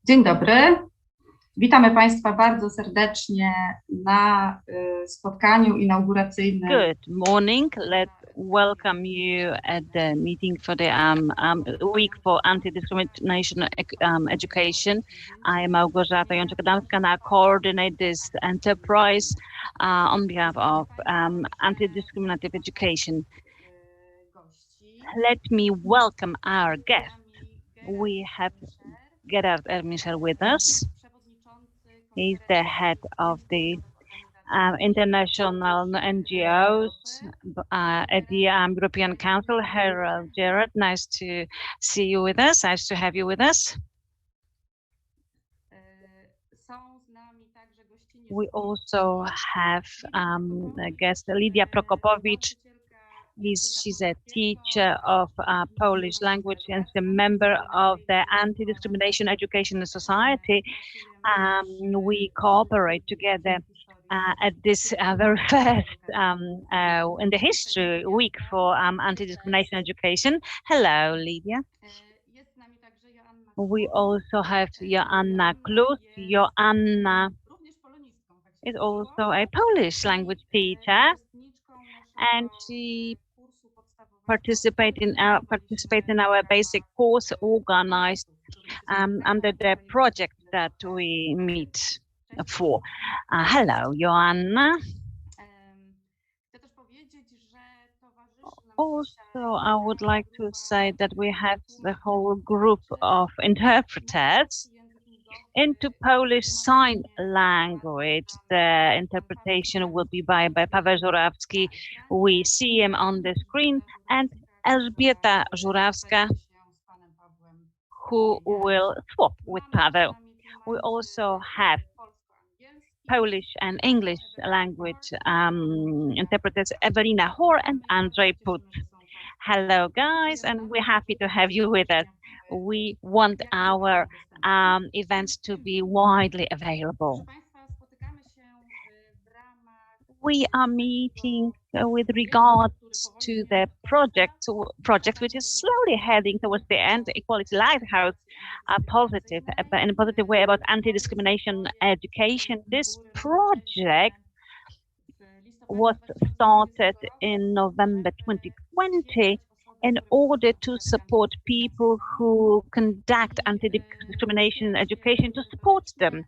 Dzień dobry. Witamy Państwa bardzo serdecznie na spotkaniu inauguracyjnym. Good morning. Let's welcome you at the meeting for the week for anti-discrimination education. I am Małgorzata Jączek-Adamska and I coordinate this enterprise on behalf of anti-discriminative education. Let me welcome our guests. We have Gerard Ermischer with us. He's the head of the international NGOs at the European Council. Hello, Gerard. Nice to see you with us. Nice to have you with us. We also have a guest, Lidia Prokopowicz. She's a teacher of Polish language and a member of the Anti-Discrimination Education Society. We cooperate together at this very first in the history week for anti-discrimination education. Hello, Lidia. We also have Joanna Klus. Joanna is also a Polish language teacher, and she participates in our basic course organized under the project that we meet for. Hello, Joanna. Also, I would like to say that we have the whole group of interpreters into Polish Sign Language. The interpretation will be by Paweł Żurawski. We see him on the screen, and Elżbieta Żurawska, who will swap with Paweł. We also have Polish and English language interpreters Ewelina Hor and Andrzej Put. Hello, guys, and we're happy to have you with us. We want our events to be widely available. We are meeting with regards to the project which is slowly heading towards the end, Equality Lighthouse, in a positive way about anti-discrimination education. This project was started in November 2020 in order to support people who conduct anti-discrimination education, to support them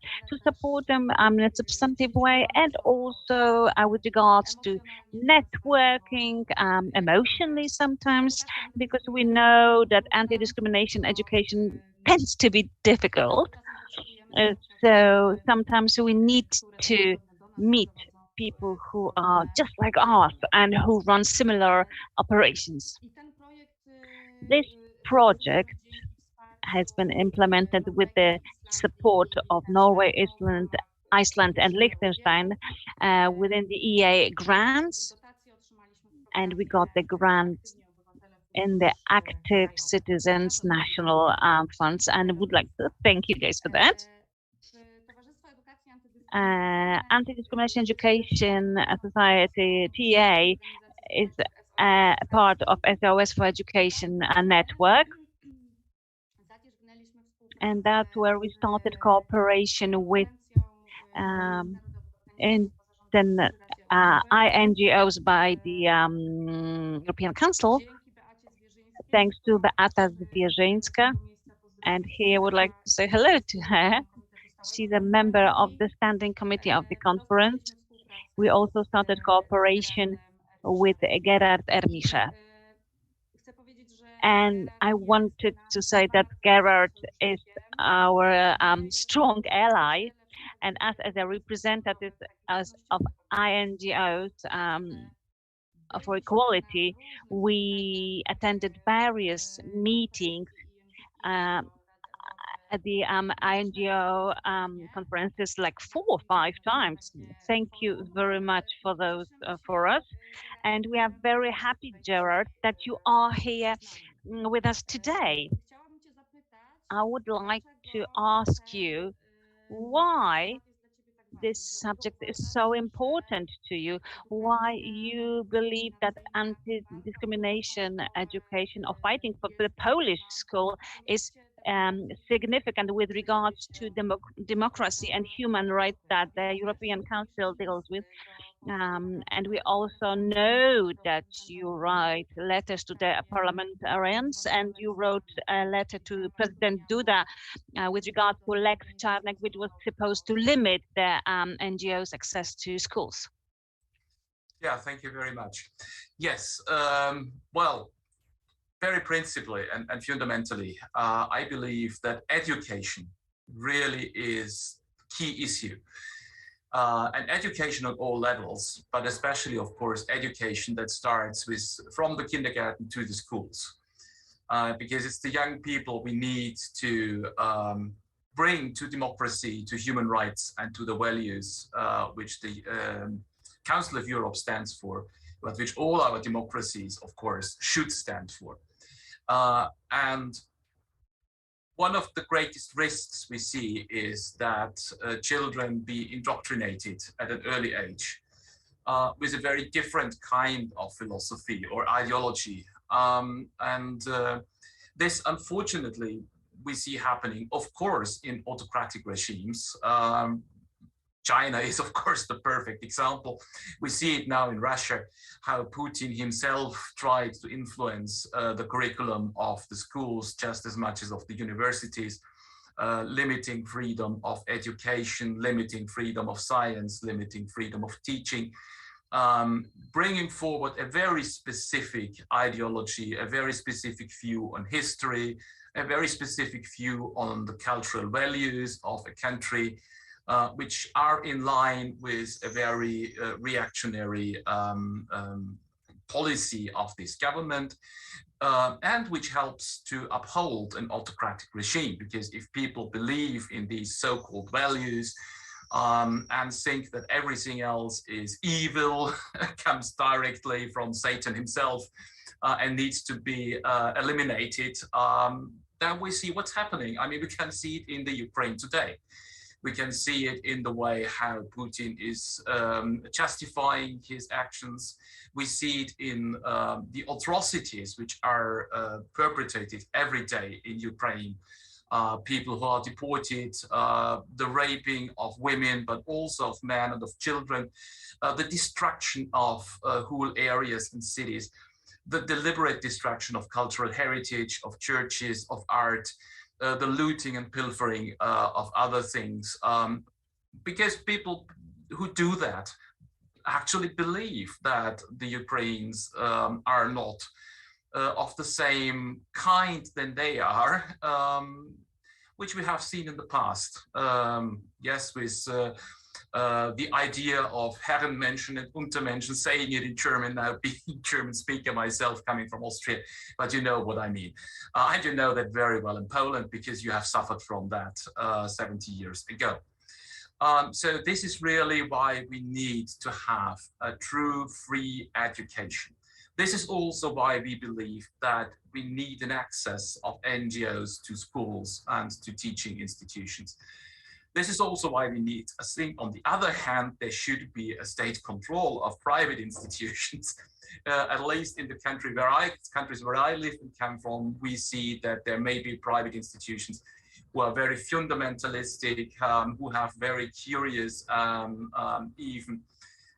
in a substantive way, and also with regards to networking emotionally sometimes, because we know that anti-discrimination education tends to be difficult. So sometimes we need to meet people who are just like us and who run similar operations. This project has been implemented with the support of Norway, Iceland and Lichtenstein within the EEA Grants, and we got the grant in the Active Citizens National Funds, and would like to thank you guys for that. Anti-Discrimination Education Society, TdEA, is a part of SOS for Education Network, and that's where we started cooperation with INGOs by the European Council, thanks to Beata Zwierzyńska, and here I would like to say hello to her. She's a member of the Standing Committee of the conference. We also started cooperation with Gerard Ermischer. And I wanted to say that Gerard is our strong ally, and us as a representative of INGOs for equality, we attended various meetings at the INGO conferences like 4 or 5 times. Thank you very much for those for us. And we are very happy, Gerard, that you are here with us today. I would like to ask you why this subject is so important to you, why you believe that anti-discrimination education or fighting for the Polish school is significant with regards to democracy and human rights that the European Council deals with. And we also know that you write letters to the parliamentarians, and you wrote a letter to President Duda with regard to Lex Czarnek, which was supposed to limit the NGOs' access to schools. Yeah, thank you very much. Yes, well, very principally and fundamentally, I believe that education really is key issue. And education at all levels, but especially, of course, education that starts from the kindergarten to the schools. Because it's the young people we need to bring to democracy, to human rights, and to the values which the Council of Europe stands for, but which all our democracies, of course, should stand for. And one of the greatest risks we see is that children be indoctrinated at an early age with a very different kind of philosophy or ideology. This, unfortunately, we see happening, of course, in autocratic regimes. China is, of course, the perfect example. We see it now in Russia, how Putin himself tried to influence the curriculum of the schools just as much as of the universities, limiting freedom of education, limiting freedom of science, limiting freedom of teaching, bringing forward a very specific ideology, a very specific view on history, a very specific view on the cultural values of a country, which are in line with a very reactionary policy of this government, and which helps to uphold an autocratic regime. Because if people believe in these so-called values and think that everything else is evil, comes directly from Satan himself, and needs to be eliminated, then we see what's happening. I mean, we can see it in the Ukraine today. We can see it in the way how Putin is justifying his actions. We see it in the atrocities which are perpetrated every day in Ukraine. People who are deported, the raping of women, but also of men and of children, the destruction of whole areas and cities, the deliberate destruction of cultural heritage, of churches, of art, the looting and pilfering of other things, because people who do that actually believe that the Ukrainians are not of the same kind than they are, which we have seen in the past. Yes, with the idea of Herrenmenschen and Untermenschen, saying it in German now, being German speaker myself, coming from Austria, but you know what I mean. And you know that very well in Poland because you have suffered from that 70 years ago. So this is really why we need to have a true free education. This is also why we believe that we need an access of NGOs to schools and to teaching institutions. This is also why we need, I think, on the other hand, there should be a state control of private institutions. At least in the countries where I live and come from, we see that there may be private institutions who are very fundamentalistic, who have very curious, even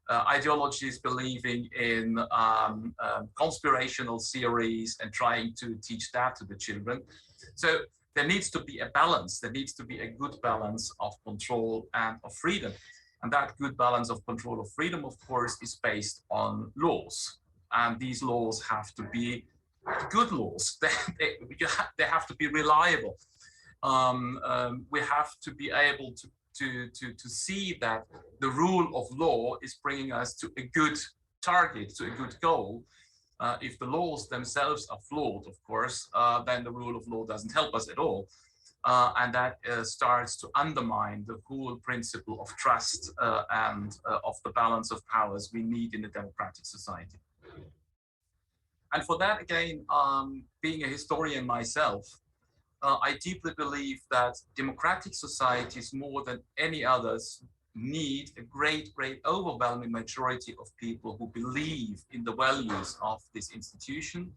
ideologies, believing in conspirational theories and trying to teach that to the children. So there needs to be a balance. There needs to be a good balance of control and of freedom. And that good balance of control of freedom, of course, is based on laws. And these laws have to be good laws. They have to be reliable. We have to be able to see that the rule of law is bringing us to a good target, to a good goal. If the laws themselves are flawed, of course, then the rule of law doesn't help us at all. And that starts to undermine the whole principle of trust and of the balance of powers we need in a democratic society. And for that, again, being a historian myself, I deeply believe that democratic societies, more than any others, need a great, overwhelming majority of people who believe in the values of this institution.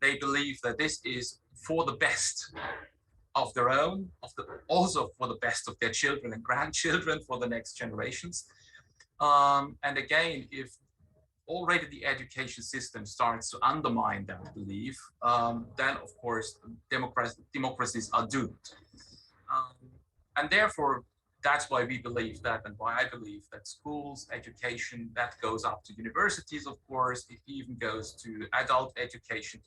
They believe that this is for the best of their own, also for the best of their children and grandchildren, for the next generations. And again, if already the education system starts to undermine that belief, then of course democracies are doomed. And therefore, that's why we believe that, and why I believe that schools, education, that goes up to universities, of course, it even goes to adult education,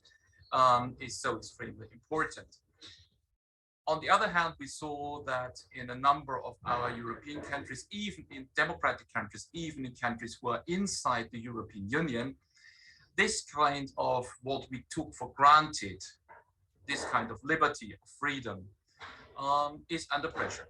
is so extremely important. On the other hand, we saw that in a number of our European countries, even in democratic countries, even in countries who are inside the European Union, this kind of what we took for granted, this kind of liberty, of freedom, is under pressure.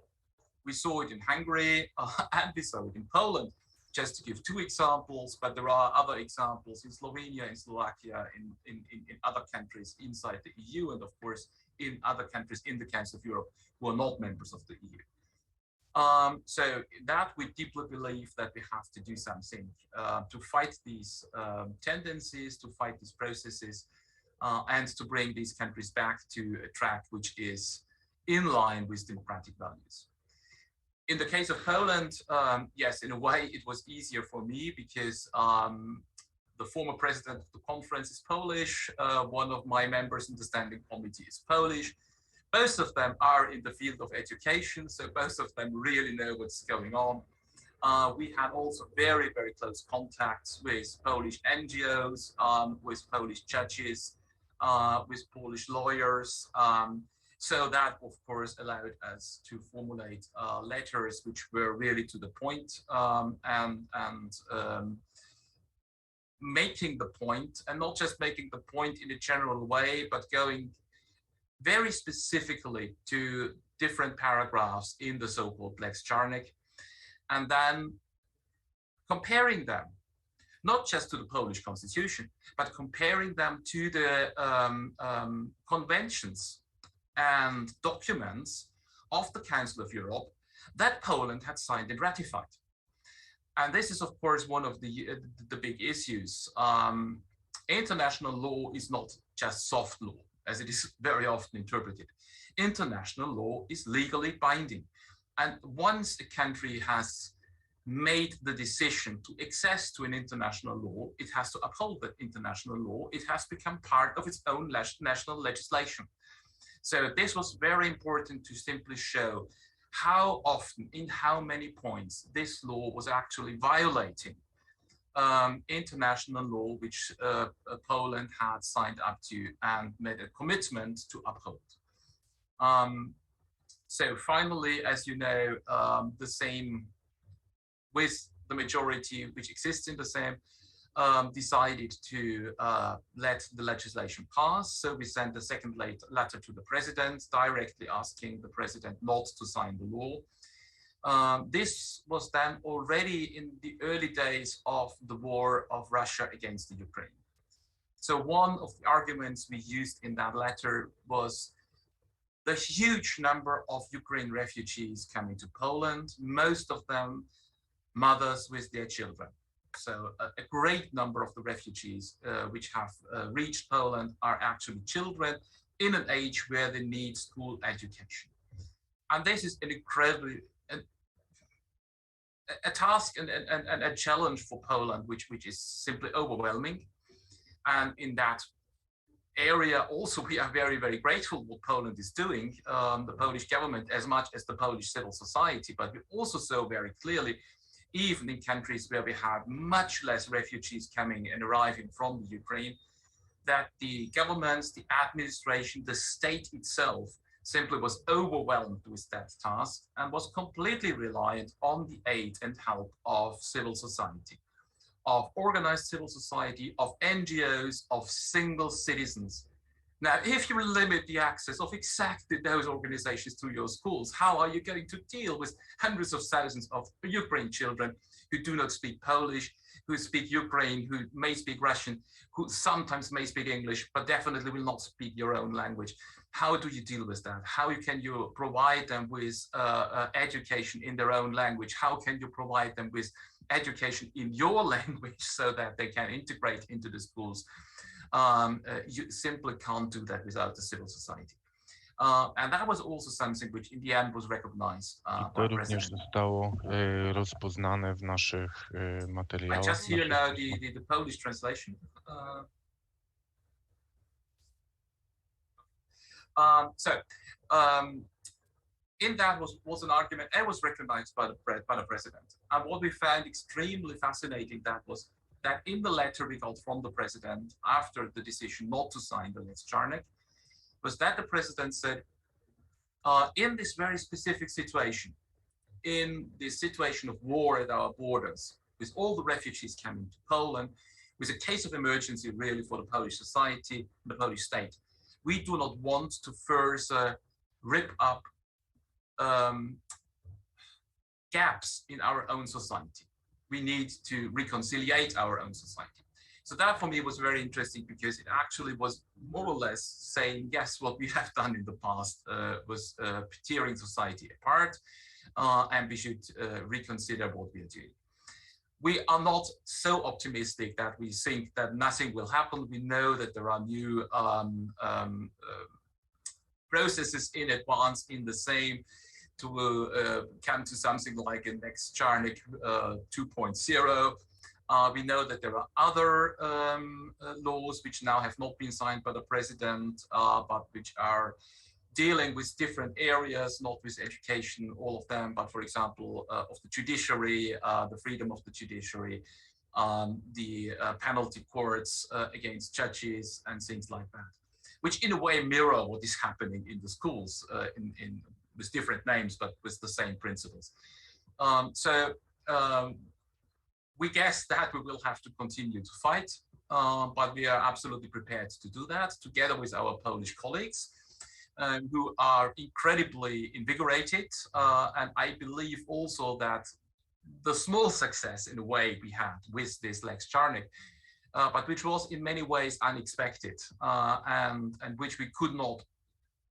We saw it in Hungary and we saw it in Poland, just to give two examples, but there are other examples in Slovenia, in Slovakia, in other countries inside the EU, and of course, in other countries in the Council of Europe who are not members of the EU. So that we deeply believe that we have to do something to fight these tendencies, to fight these processes, and to bring these countries back to a track which is in line with democratic values. In the case of Poland, yes, in a way it was easier for me because the former president of the conference is Polish. One of my members in the standing committee is Polish. Both of them are in the field of education, so both of them really know what's going on. We have also very, very close contacts with Polish NGOs, with Polish judges, with Polish lawyers. So that, of course, allowed us to formulate letters which were really to the point and making the point, and not just making the point in a general way, but going very specifically to different paragraphs in the so-called Lex Czarnek, and then comparing them, not just to the Polish constitution, but comparing them to the conventions and documents of the Council of Europe that Poland had signed and ratified. And this is, of course, one of the big issues. International law is not just soft law, as it is very often interpreted. International law is legally binding. And once a country has made the decision to access to an international law, it has to uphold that international law. It has become part of its own national legislation. So this was very important to simply show how often, in how many points, this law was actually violating international law, which Poland had signed up to and made a commitment to uphold. So finally, as you know, the same with the majority which exists in the Sejm, decided to let the legislation pass. So we sent a second letter to the president, directly asking the president not to sign the law. This was then already in the early days of the war of Russia against the Ukraine. So one of the arguments we used in that letter was the huge number of Ukraine refugees coming to Poland, most of them mothers with their children. So a great number of the refugees which have reached Poland are actually children in an age where they need school education. And this is an incredibly, a task and a challenge for Poland, which is simply overwhelming. And in that area also, we are very, very grateful what Poland is doing, the Polish government, as much as the Polish civil society, but we also saw very clearly, even in countries where we had much less refugees coming and arriving from the Ukraine, that the governments, the administration, the state itself simply was overwhelmed with that task and was completely reliant on the aid and help of civil society, of organized civil society, of NGOs, of single citizens. Now, if you limit the access of exactly those organizations to your schools, how are you going to deal with hundreds of thousands of Ukraine children who do not speak Polish, who speak Ukraine, who may speak Russian, who sometimes may speak English, but definitely will not speak your own language? How do you deal with that? How can you provide them with education in their own language? How can you provide them with education in your language so that they can integrate into the schools? You simply can't do that without the civil society. And that was also something which in the end was recognized I by to the również president. zostało rozpoznane w naszych I materiałach. just w hear naszych now pismach. the Polish translation. In that was an argument and was recognized by the president. And what we found extremely fascinating was that in the letter we got from the president after the decision not to sign the Lex Czarnek, was that the president said, in this very specific situation, in this situation of war at our borders, with all the refugees coming to Poland, with a case of emergency really for the Polish society, the Polish state, we do not want to further rip up gaps in our own society. We need to reconciliate our own society. So that for me was very interesting because it actually was more or less saying, yes, what we have done in the past was tearing society apart, and we should reconsider what we are doing. We are not so optimistic that we think that nothing will happen. We know that there are new processes in advance in the same to come to something like a Lex Czarnek 2.0. We know that there are other laws which now have not been signed by the president, but which are dealing with different areas, not with education, all of them, but for example, of the judiciary, the freedom of the judiciary, the penalty courts against judges and things like that, which in a way mirror what is happening in the schools with different names, but with the same principles. We guess that we will have to continue to fight, but we are absolutely prepared to do that together with our Polish colleagues who are incredibly invigorated. And I believe also that the small success in a way we had with this Lex Czarnek, but which was in many ways unexpected and which we could not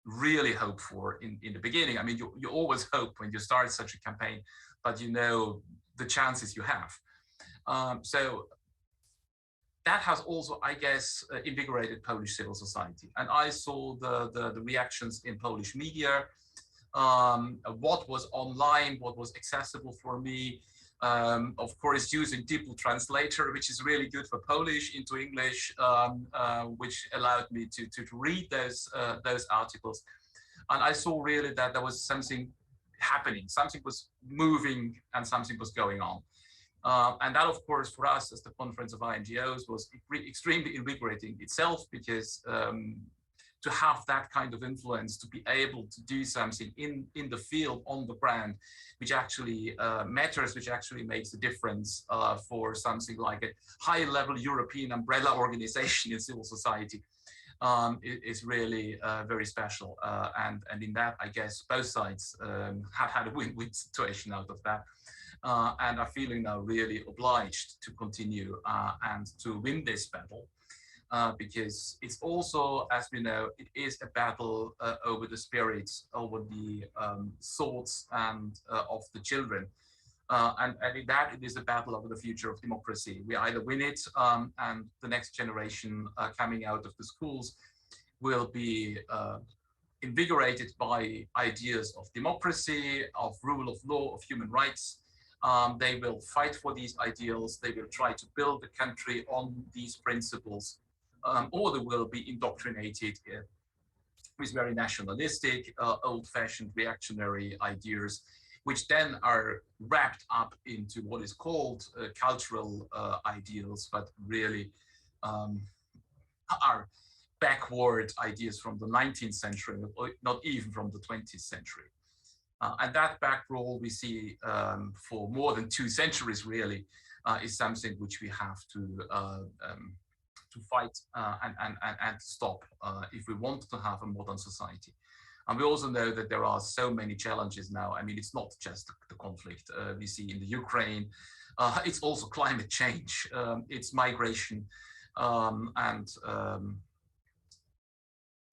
really hope for in the beginning. I mean, you always hope when you start such a campaign, but you know the chances you have. So that has also, I guess, invigorated Polish civil society. And I saw the reactions in Polish media, what was online, what was accessible for me. Of course, using DeepL Translator, which is really good for Polish into English, which allowed me to read those articles. And I saw really that there was something happening, something was moving and something was going on. And that, of course, for us as the Conference of INGOs was extremely invigorating itself, because to have that kind of influence, to be able to do something in the field, on the ground, which actually matters, which actually makes a difference for something like a high-level European umbrella organization in civil society, is really very special. And in that, I guess, both sides have had a win-win situation out of that. And are feeling now really obliged to continue and to win this battle, because it's also, as we know, it is a battle over the spirits, over the thoughts and of the children. And in that, it is a battle over the future of democracy. We either win it, and the next generation coming out of the schools will be invigorated by ideas of democracy, of rule of law, of human rights. They will fight for these ideals. They will try to build the country on these principles, or they will be indoctrinated with very nationalistic, old-fashioned reactionary ideas, which then are wrapped up into what is called cultural ideals, but really are backward ideas from the 19th century, not even from the 20th century. And that back role we see for more than 2 centuries really is something which we have to fight and stop if we want to have a modern society. And we also know that there are so many challenges now. I mean, it's not just the conflict we see in the Ukraine. It's also climate change. It's migration, and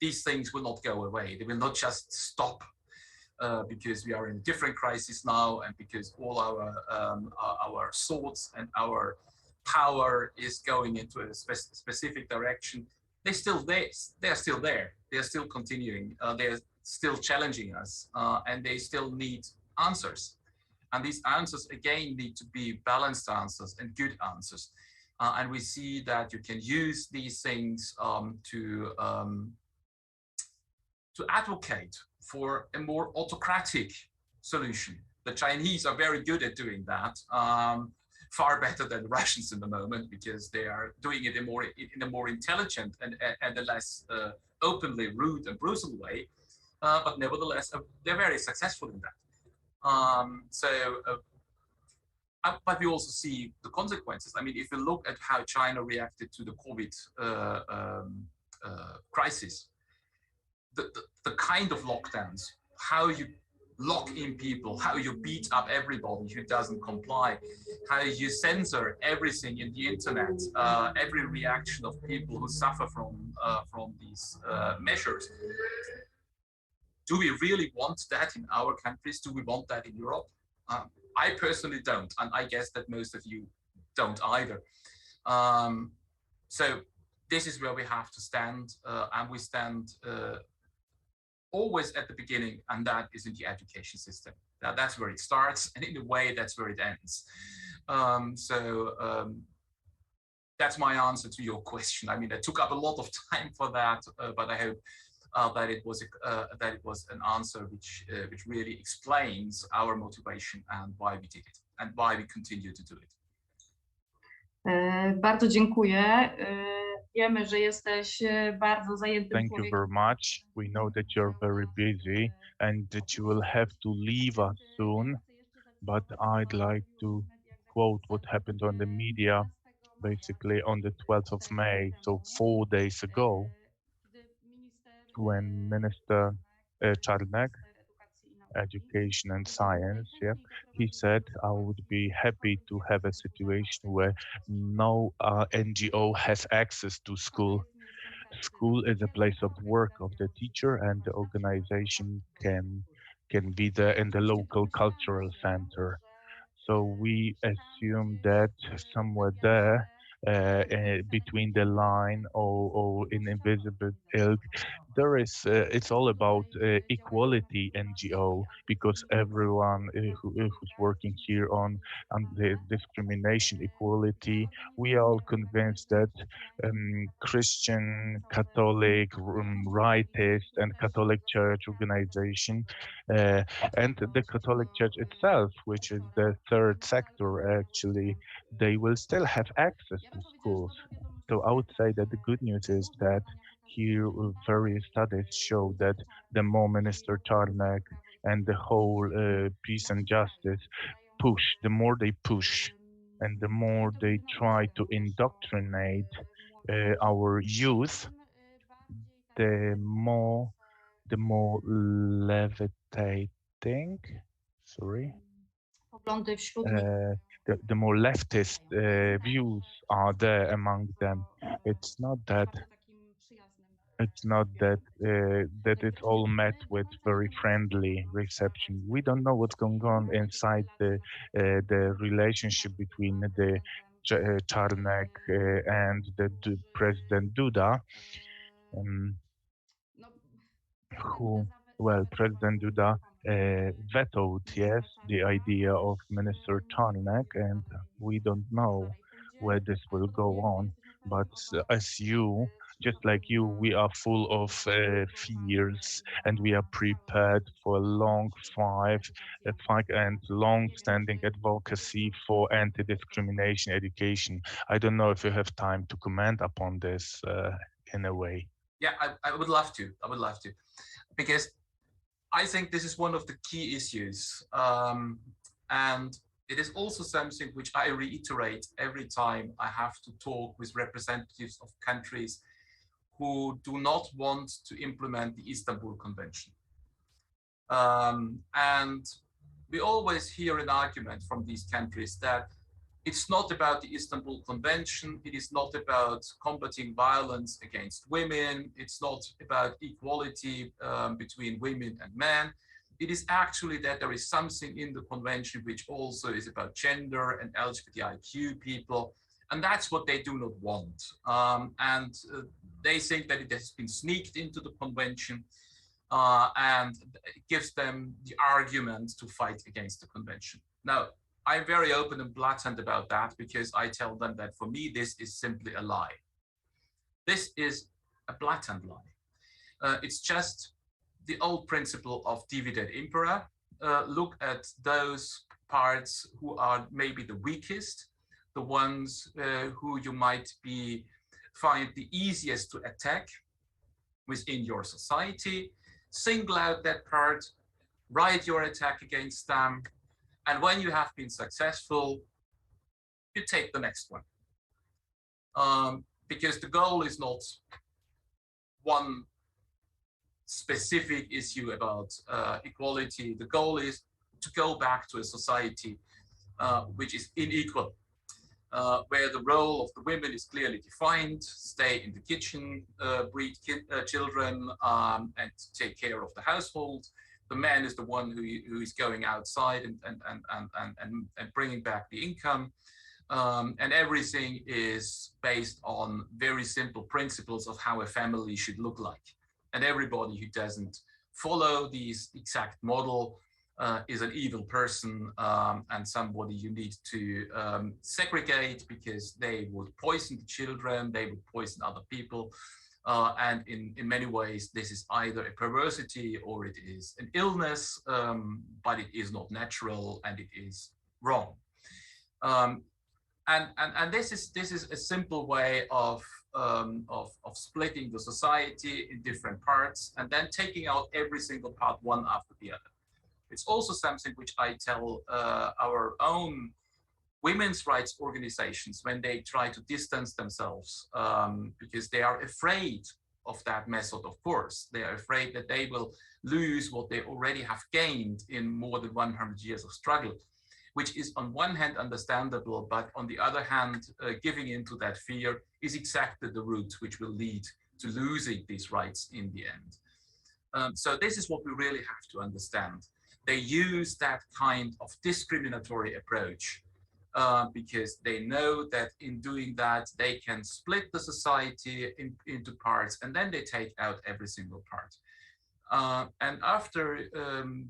these things will not go away. They will not just stop. Because we are in a different crisis now, and because all our thoughts and our power is going into a specific direction, they're still there. They're still continuing. They're still challenging us, and they still need answers. And these answers, again, need to be balanced answers and good answers. And we see that you can use these things to advocate for a more autocratic solution. The Chinese are very good at doing that, far better than the Russians in the moment, because they are doing it in a more intelligent and a less openly rude and brutal way. But nevertheless, they're very successful in that. But we also see the consequences. I mean, if you look at how China reacted to the COVID crisis, the kind of lockdowns, how you lock in people, how you beat up everybody who doesn't comply, how you censor everything in the internet, every reaction of people who suffer from these measures. Do we really want that in our countries? Do we want that in Europe? I personally don't, and I guess that most of you don't either. So this is where we have to stand, and we stand always at the beginning, and that is in the education system. That's where it starts, and in a way, that's where it ends. That's my answer to your question. I mean, I took up a lot of time for that, but I hope that it was an answer which really explains our motivation and why we did it and why we continue to do it. Bardzo dziękuję. Wiemy, że jesteś bardzo zajętym Thank you very much. We know that you're very busy and that you will have to leave us soon, but I'd like to quote what happened on the media basically on the 12th of May, so 4 days ago, when Minister Czarnek, Education and Science, he said, I would be happy to have a situation where no NGO has access to school. School is a place of work of the teacher, and the organization can be there in the local cultural center. So we assume that somewhere there, between the line or in invisible ilk, there is it's all about equality NGO, because everyone who's working here on the discrimination equality, we are all convinced that Christian, Catholic, rightist and Catholic Church organization and the Catholic Church itself, which is the third sector actually, they will still have access to schools. So I would say that the good news is that here various studies show that the more Minister Czarnek and the whole peace and justice push, the more they push and the more they try to indoctrinate our youth, the more levitating, the more leftist views are there among them. It's not that it's all met with very friendly reception. We don't know what's going on inside the relationship between the Czarnek and the President Duda, President Duda vetoed, yes, the idea of Minister Czarnek, and we don't know where this will go on. But as you, just like you, we are full of fears, and we are prepared for a long fight and long-standing advocacy for anti-discrimination education. I don't know if you have time to comment upon this in a way. Yeah, I would love to. I would love to, because I think this is one of the key issues, and it is also something which I reiterate every time I have to talk with representatives of countries who do not want to implement the Istanbul Convention. And we always hear an argument from these countries that it's not about the Istanbul Convention, it is not about combating violence against women, it's not about equality between women and men. It is actually that there is something in the convention which also is about gender and LGBTIQ people, And that's what they do not want. They think that it has been sneaked into the convention, and it gives them the argument to fight against the convention. Now, I'm very open and blatant about that, because I tell them that for me, this is simply a lie. This is a blatant lie. It's just the old principle of divide et impera. Look at those parts who are maybe the weakest, the ones who you might find the easiest to attack within your society. Single out that part, write your attack against them, and when you have been successful, you take the next one. Because the goal is not one specific issue about equality. The goal is to go back to a society which is unequal, where the role of the women is clearly defined, stay in the kitchen, breed children, and take care of the household. The man is the one who is going outside and bringing back the income. And everything is based on very simple principles of how a family should look like. And everybody who doesn't follow these exact model is an evil person, and somebody you need to segregate, because they would poison the children, they would poison other people. And in many ways, this is either a perversity or it is an illness, but it is not natural and it is wrong. And this is a simple way of splitting the society in different parts and then taking out every single part one after the other. It's also something which I tell our own women's rights organizations when they try to distance themselves, because they are afraid of that method, of course. They are afraid that they will lose what they already have gained in more than 100 years of struggle, which is on one hand understandable, but on the other hand, giving into that fear is exactly the route which will lead to losing these rights in the end. So this is what we really have to understand. They use that kind of discriminatory approach because they know that in doing that, they can split the society into parts, and then they take out every single part. And after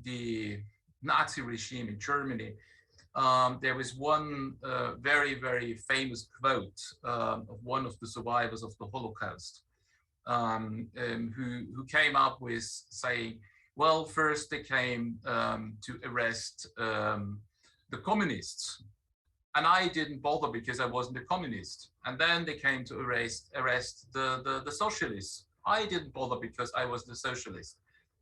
the Nazi regime in Germany, there was one very, very famous quote of one of the survivors of the Holocaust, who came up with saying, well, first they came to arrest the communists, and I didn't bother because I wasn't a communist. And then they came to arrest the socialists. I didn't bother because I was the socialist.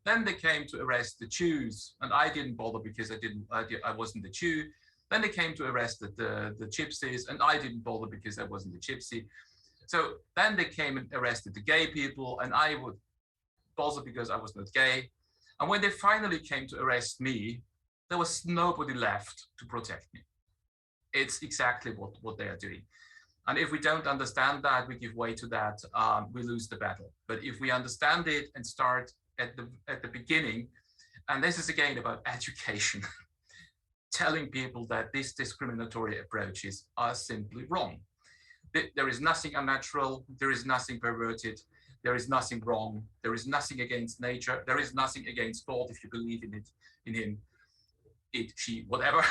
Then they came to arrest the Jews, and I didn't bother because I wasn't a Jew. Then they came to arrest the gypsies, and I didn't bother because I wasn't a gypsy. So then they came and arrested the gay people, and I would bother because I was not gay. And when they finally came to arrest me, there was nobody left to protect me. It's exactly what they are doing. And if we don't understand that, we give way to that, we lose the battle. But if we understand it and start at the beginning, and this is again about education, telling people that these discriminatory approaches are simply wrong. There is nothing unnatural, there is nothing perverted, there is nothing wrong, there is nothing against nature, there is nothing against God if you believe in it, in him, it, she, whatever.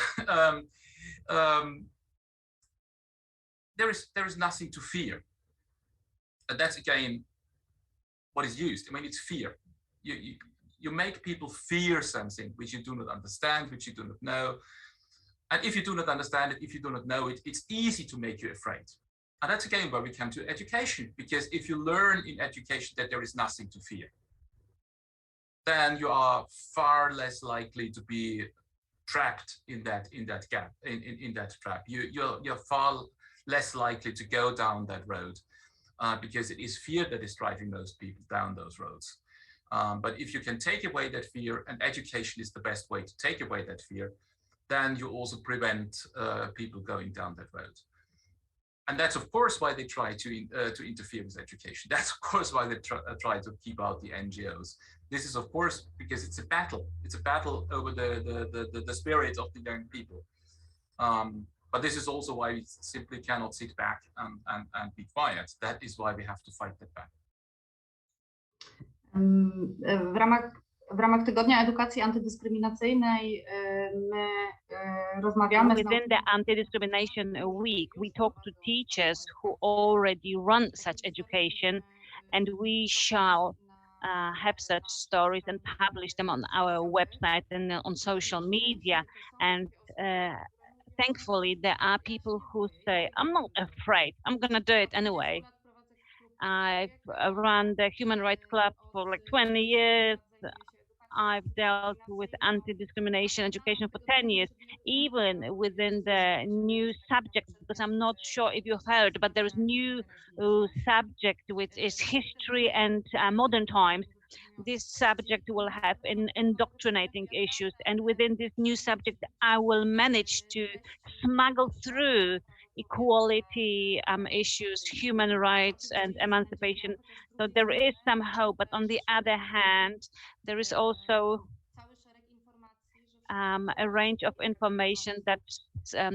There is nothing to fear. And that's again what is used. I mean, it's fear. You make people fear something which you do not understand, which you do not know. And if you do not understand it, if you do not know it, it's easy to make you afraid. And that's again where we come to education, because if you learn in education that there is nothing to fear, then you are far less likely to be trapped in that gap, in that trap. You're far less likely to go down that road because it is fear that is driving most people down those roads. But if you can take away that fear, and education is the best way to take away that fear, then you also prevent people going down that road. And that's of course why they try to interfere with education. That's of course why they try to keep out the NGOs. This is of course because it's a battle. It's a battle over the spirit of the young people. But this is also why we simply cannot sit back and be quiet. That is why we have to fight that back. W ramach Tygodnia Edukacji Antydyskryminacyjnej my rozmawiamy Within the Anti-Discrimination Week, we talk to teachers who already run such education, and we shall have such stories and publish them on our website and on social media. And thankfully, there are people who say, I'm not afraid, I'm going to do it anyway. I've run the Human Rights Club for like 20 years. I've dealt with anti-discrimination education for 10 years, even within the new subject, because I'm not sure if you've heard, but there is new subject, which is history and modern times. This subject will have indoctrinating issues, and within this new subject, I will manage to smuggle through equality issues, human rights and emancipation. So there is some hope, but on the other hand, there is also a range of information that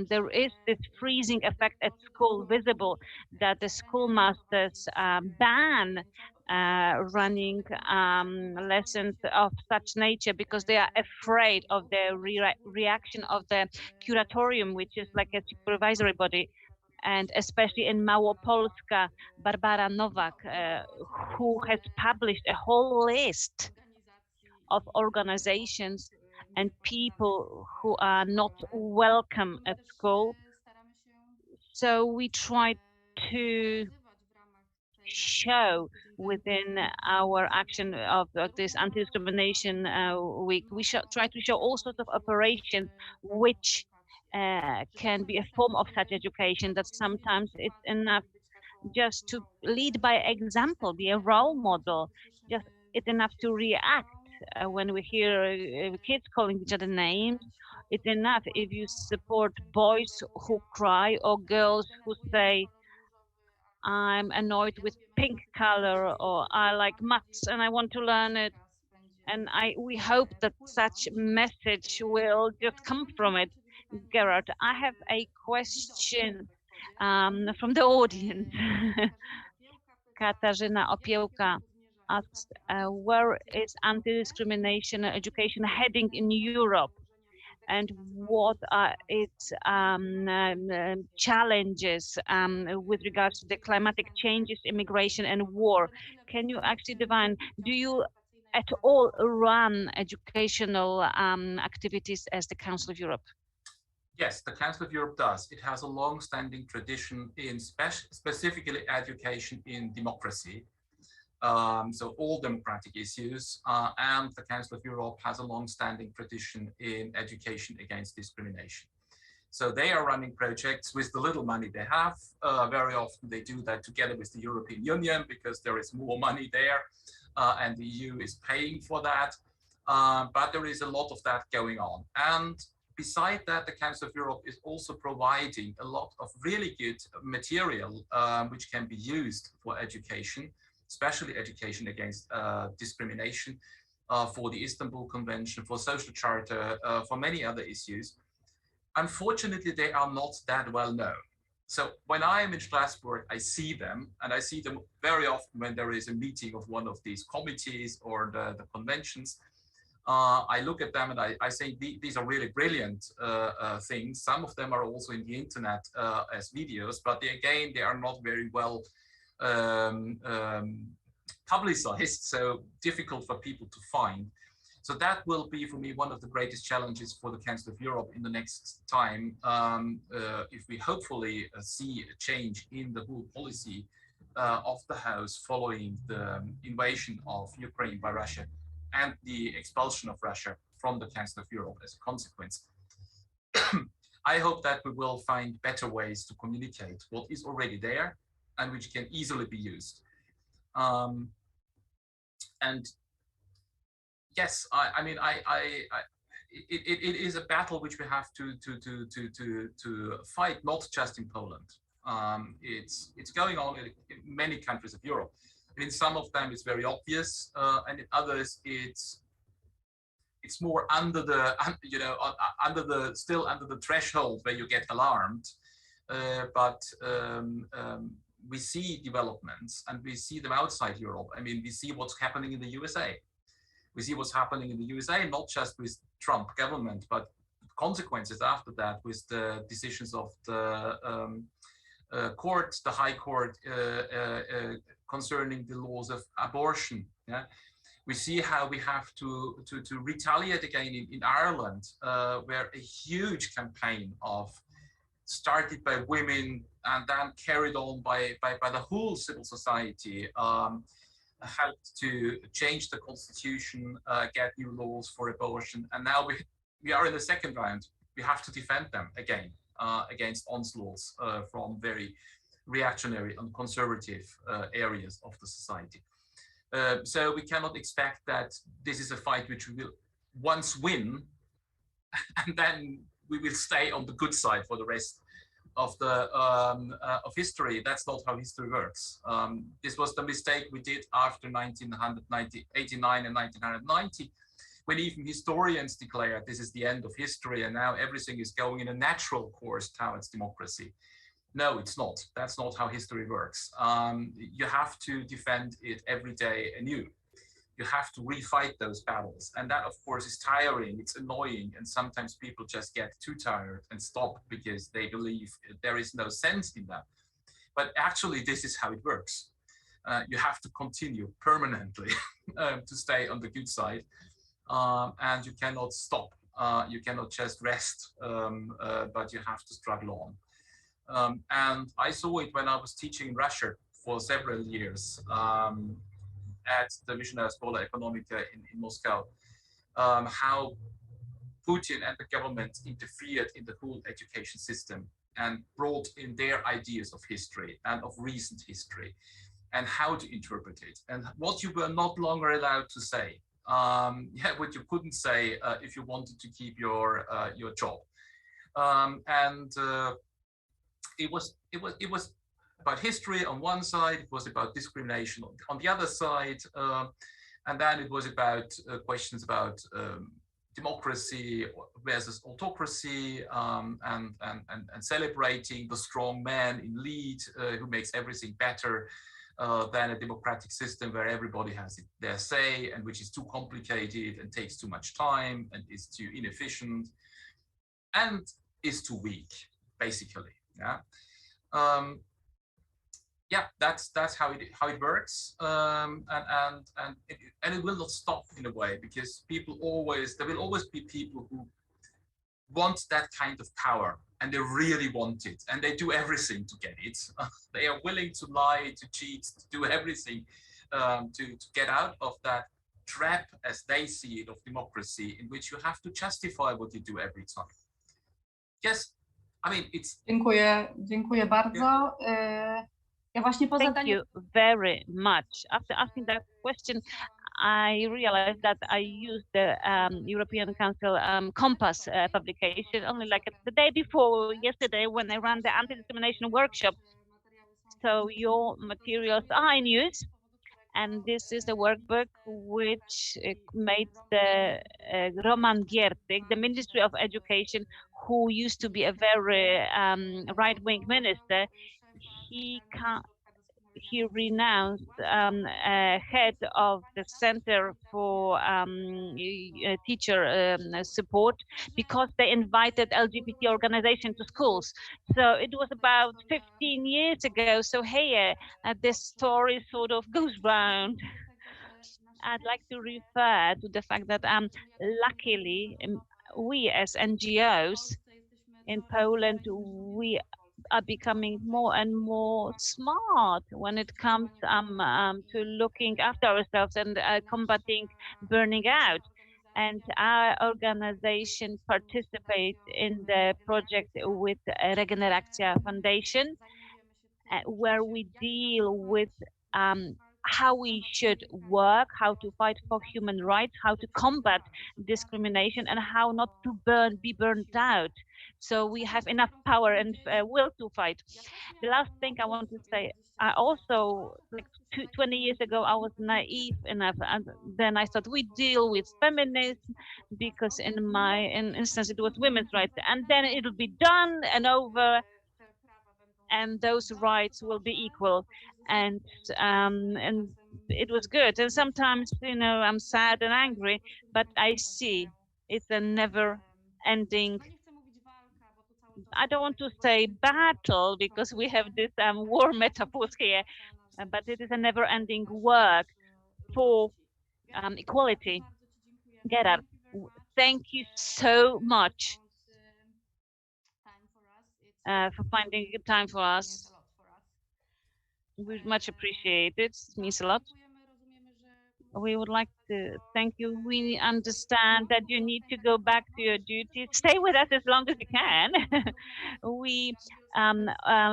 there is this freezing effect at school visible, that the schoolmasters ban running lessons of such nature because they are afraid of the reaction of the curatorium, which is like a supervisory body. And especially in Małopolska, Barbara Nowak, who has published a whole list of organizations and people who are not welcome at school. So we try to show within our action of this anti-discrimination week, we try to show all sorts of operations which can be a form of such education, that sometimes it's enough just to lead by example, be a role model, just it's enough to react when we hear kids calling each other names. It's enough if you support boys who cry or girls who say, I'm annoyed with pink color, or I like maths and I want to learn it. And we hope that such message will just come from it. Gerard, I have a question from the audience. Katarzyna Opiełka asks, where is anti-discrimination education heading in Europe? And what are its challenges with regards to the climatic changes, immigration, and war? Can you actually define, do you at all run educational activities as the Council of Europe? Yes, the Council of Europe does. It has a long-standing tradition in specifically education in democracy. So all democratic issues, and the Council of Europe has a long-standing tradition in education against discrimination. So they are running projects with the little money they have. Very often they do that together with the European Union because there is more money there and the EU is paying for that. But there is a lot of that going on. And beside that, the Council of Europe is also providing a lot of really good material which can be used for education, especially education against discrimination, for the Istanbul Convention, for Social Charter, for many other issues. Unfortunately, they are not that well known. So when I am in Strasbourg, I see them, and I see them very often when there is a meeting of one of these committees or the conventions. I look at them and I say, these are really brilliant things. Some of them are also in the internet as videos, but again, they are not very well publicized, so difficult for people to find. So that will be, for me, one of the greatest challenges for the Council of Europe in the next time, if we hopefully see a change in the whole policy of the House following the invasion of Ukraine by Russia and the expulsion of Russia from the Council of Europe as a consequence. I hope that we will find better ways to communicate what is already there and which can easily be used. And yes, it is a battle which we have to fight, not just in Poland. It's going on in many countries of Europe. In some of them, it's very obvious, and in others, it's it's more under the, you know, still under the threshold where you get alarmed. But we see developments, and we see them outside Europe. I mean, we see what's happening in the USA. We see what's happening in the USA, not just with Trump government, but consequences after that with the decisions of the court, the High Court, concerning the laws of abortion. Yeah? We see how we have to retaliate again in Ireland, where a huge campaign started by women and then carried on by the whole civil society, helped to change the constitution, get new laws for abortion, and now we are in the second round. We have to defend them again against onslaughts from very reactionary and conservative areas of the society. So we cannot expect that this is a fight which we will once win, and then we will stay on the good side for the rest of the of history. That's not how history works. This was the mistake we did after 1989 and 1990, when even historians declared this is the end of history and now everything is going in a natural course towards democracy. No, it's not. That's not how history works. You have to defend it every day anew. You have to refight those battles. And that, of course, is tiring. It's annoying. And sometimes people just get too tired and stop because they believe there is no sense in that. But actually, this is how it works. You have to continue permanently to stay on the good side. And you cannot stop. You cannot just rest, but you have to struggle on. And I saw it when I was teaching in Russia for several years at the Vysoká škola ekonomika in Moscow, how Putin and the government interfered in the whole education system and brought in their ideas of history and of recent history and how to interpret it and what you were not longer allowed to say. Yeah, what you couldn't say if you wanted to keep your job. It was about history on one side, it was about discrimination on the other side, and then it was about questions about democracy versus autocracy, and celebrating the strong man in lead who makes everything better than a democratic system where everybody has their say and which is too complicated and takes too much time and is too inefficient and is too weak, basically. Yeah, yeah, that's how it works, and it will not stop in a way, because there will always be people who want that kind of power, and they really want it, and they do everything to get it. They are willing to lie, to cheat, to do everything to get out of that trap, as they see it, of democracy, in which you have to justify what you do every time. Yes. I mean, it's... Dziękuję bardzo. Ja właśnie po Thank zadaniu... you very much. After asking that question, I realized that I used the European Council Compass publication only like the day before yesterday when I ran the anti-discrimination workshop. So your materials are in use. And this is a workbook which made the Roman Giertych, the Ministry of Education, who used to be a very right-wing minister. He renounced head of the Center for Teacher Support because they invited LGBT organization to schools. So it was about 15 years ago. So hey, this story sort of goes round. I'd like to refer to the fact that luckily we as NGOs in Poland, we are becoming more and more smart when it comes to looking after ourselves and combating burning out. And our organization participates in the project with Regeneracja Foundation, where we deal with how we should work, how to fight for human rights, how to combat discrimination, and how not to be burned out. So we have enough power and will to fight. The last thing I want to say, I also, like 20 years ago, I was naive enough, and then I thought we deal with feminism because in my instance it was women's rights, and then it'll be done and over, and those rights will be equal, and it was good. And sometimes, you know, I'm sad and angry, but I see it's a never-ending. I don't want to say battle because we have this war metaphors here, but it is a never-ending work for equality. Gerard, thank you so much for finding time for us. We much appreciate it. It means a lot. We would like to thank you. We understand that you need to go back to your duties. Stay with us as long as you can. We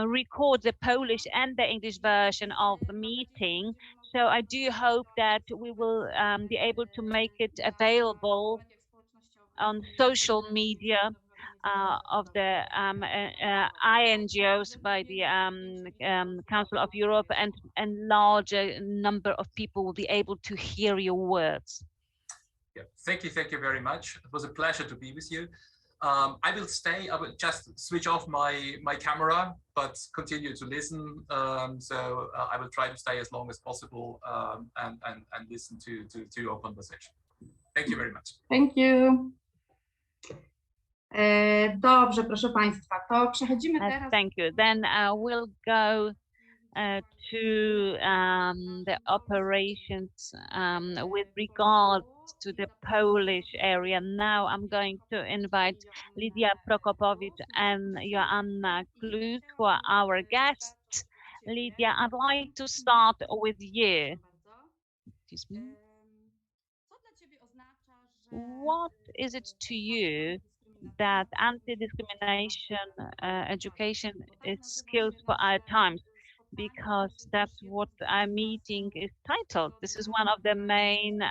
record the Polish and the English version of the meeting. So I do hope that we will be able to make it available on social media of the INGOs by the Council of Europe, and larger number of people will be able to hear your words. Yeah, thank you very much. It was a pleasure to be with you. I will stay. I will just switch off my camera, but continue to listen. I will try to stay as long as possible and listen to your conversation. Thank you very much. Thank you. Dobrze, proszę Państwa, to przechodzimy teraz. Thank you. Then we'll go to the operations with regard to the Polish area. Now I'm going to invite Lidia Prokopowicz and Joanna Klus, who are our guests. Lidia, I'd like to start with you. Excuse me. What is it to you that anti-discrimination education is skills for our times? Because that's what our meeting is titled. This is one of the main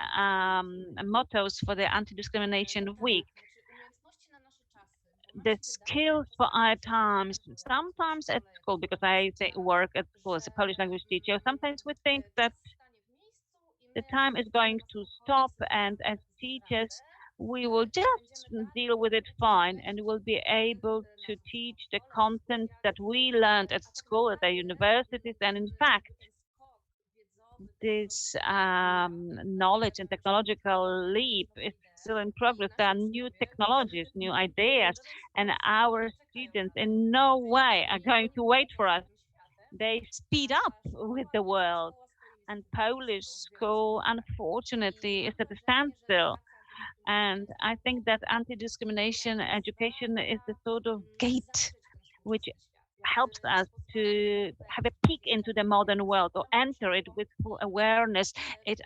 mottos for the Anti-Discrimination Week. The skills for our times, sometimes at school, because I work at school as a Polish language teacher, sometimes we think that the time is going to stop, and as teachers, we will just deal with it fine, and we'll be able to teach the content that we learned at school, at the universities. And in fact, this knowledge and technological leap is still in progress. There are new technologies, new ideas, and our students in no way are going to wait for us. They speed up with the world. And Polish school, unfortunately, is at a standstill. And I think that anti-discrimination education is the sort of gate which helps us to have a peek into the modern world, or enter it with full awareness. It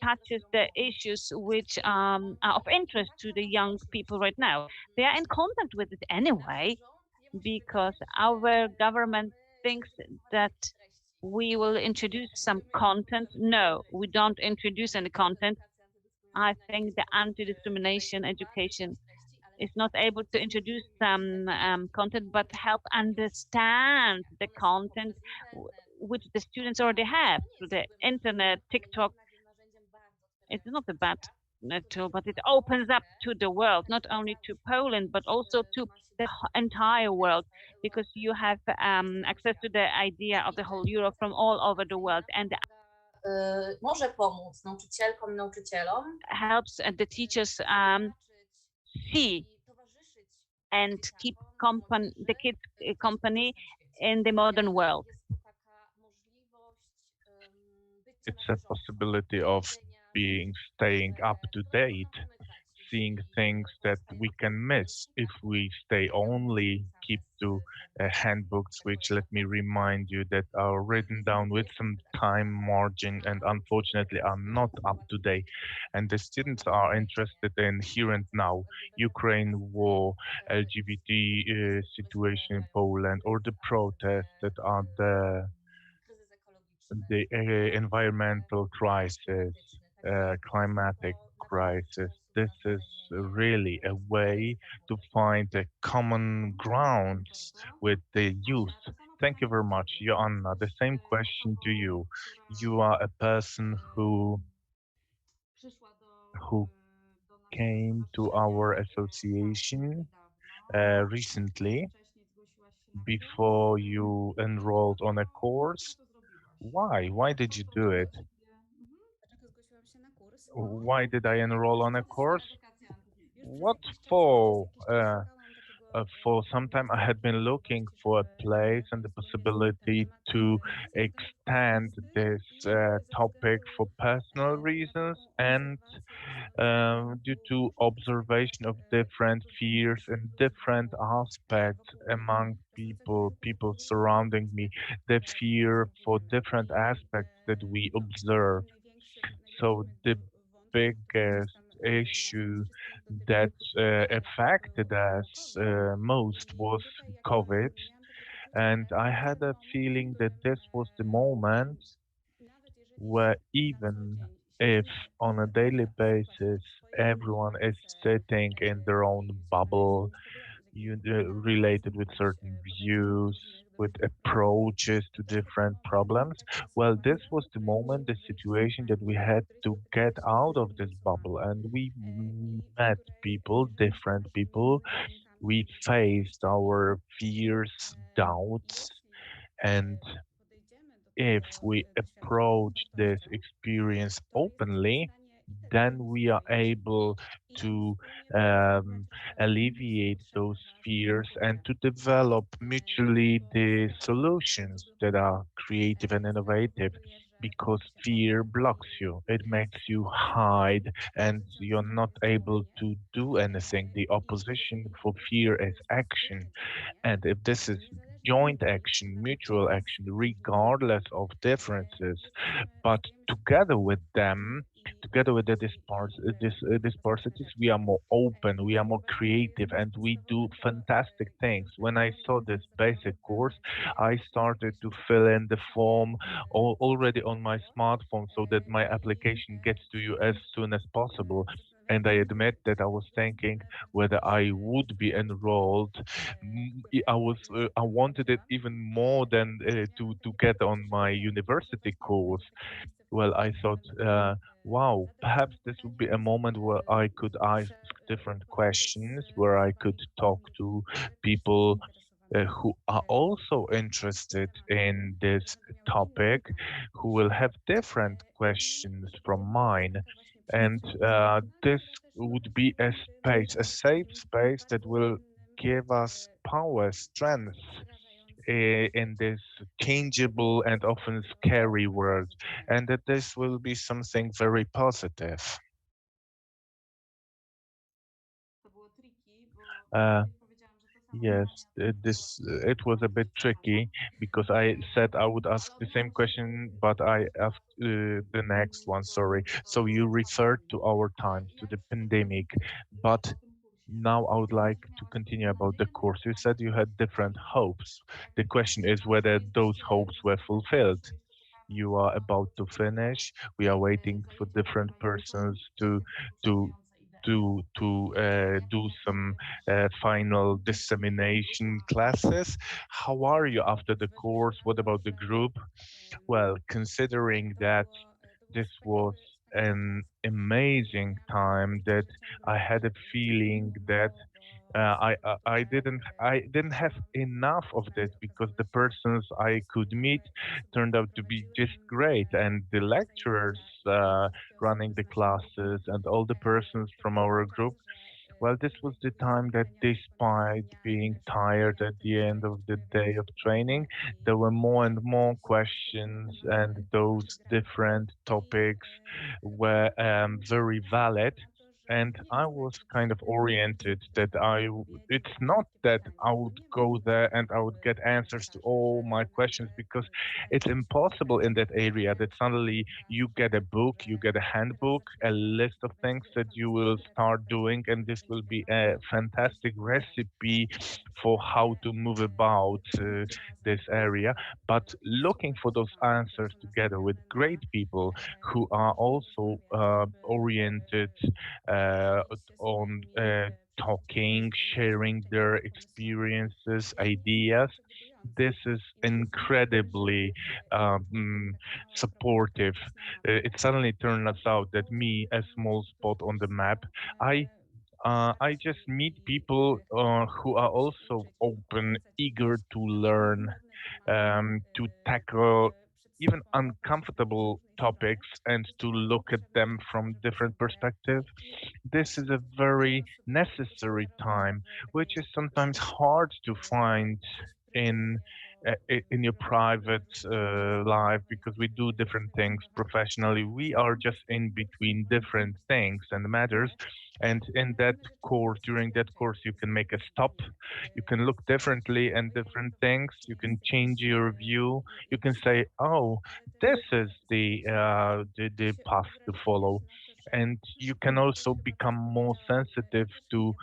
touches the issues which are of interest to the young people right now. They are in contact with it anyway, because our government thinks that we will introduce some content. No, we don't introduce any content. I think the anti-discrimination education is not able to introduce some content, but help understand the content which the students already have through the internet, TikTok. It's not a bad tool, but it opens up to the world, not only to Poland, but also to the entire world, because you have access to the idea of the whole Europe from all over the world, and może pomóc nauczycielkom, nauczycielom. Helps the teachers see and keep the kids company in the modern world. It's a possibility of staying up to date, seeing things that we can miss if we keep to handbooks, which, let me remind you, that are written down with some time margin and unfortunately are not up to date. And the students are interested in here and now, Ukraine war, LGBT situation in Poland, or the protests that are there, the environmental crisis, climatic crisis. This is really a way to find a common grounds with the youth. Thank you very much, Joanna. The same question to you. You are a person who came to our association recently before you enrolled on a course. Why? Why did you do it? Why did I enroll on a course? What for? For some time, I had been looking for a place and the possibility to extend this topic for personal reasons and due to observation of different fears and different aspects among people surrounding me, the fear for different aspects that we observe. So the biggest issue that affected us most was COVID. And I had a feeling that this was the moment where even if on a daily basis everyone is sitting in their own bubble, related with certain views, with approaches to different problems, well, this was the moment, the situation that we had to get out of this bubble, and we met people, different people. We faced our fears, doubts, and if we approach this experience openly, then we are able to um, alleviate those fears and to develop mutually the solutions that are creative and innovative. Because fear blocks you, it makes you hide, and you're not able to do anything. The opposition for fear is action. And if this is joint action, mutual action, regardless of differences, but together with them, together with the disparsities, we are more open, we are more creative, and we do fantastic things. When I saw this basic course, I started to fill in the form already on my smartphone so that my application gets to you as soon as possible. And I admit that I was thinking whether I would be enrolled. I wanted it even more than to get on my university course. Well, I thought, wow, perhaps this would be a moment where I could ask different questions, where I could talk to people who are also interested in this topic, who will have different questions from mine. And this would be a space, a safe space that will give us power, strength in this changeable and often scary world, and that this will be something very positive. Uh, Yes, it was a bit tricky because I said I would ask the same question, but I asked the next one. Sorry. So you referred to our times, to the pandemic, but now I would like to continue about the course. You said you had different hopes. The question is whether those hopes were fulfilled. You are about to finish. We are waiting for different persons to do some final dissemination classes. How are you after the course? What about the group? Well, considering that this was an amazing time, that I had a feeling that I didn't have enough of this because the persons I could meet turned out to be just great, and the lecturers running the classes and all the persons from our group. Well, this was the time that, despite being tired at the end of the day of training, there were more and more questions, and those different topics were very valid. And I was kind of oriented that it's not that I would go there and I would get answers to all my questions, because it's impossible in that area that suddenly you get a book, you get a handbook, a list of things that you will start doing, and this will be a fantastic recipe for how to move about this area. But looking for those answers together with great people who are also oriented on talking, sharing their experiences, ideas. This is incredibly supportive. It suddenly turns out that me, a small spot on the map, I just meet people who are also open, eager to learn, to tackle even uncomfortable topics and to look at them from different perspectives. This is a very necessary time, which is sometimes hard to find in in your private life, because we do different things professionally. We are just in between different things and matters. And in that course, during that course, you can make a stop. You can look differently and different things. You can change your view. You can say, "Oh, this is the path to follow." And you can also become more sensitive to,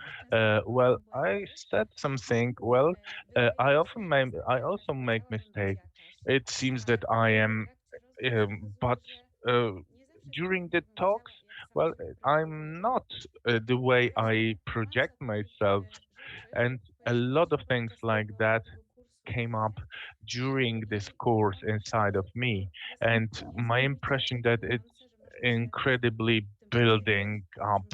well, I said something. Well, I also make mistake. It seems that I am, but uh, during the talks, well, I'm not the way I project myself, and a lot of things like that came up during this course inside of me, and my impression that it's incredibly building up,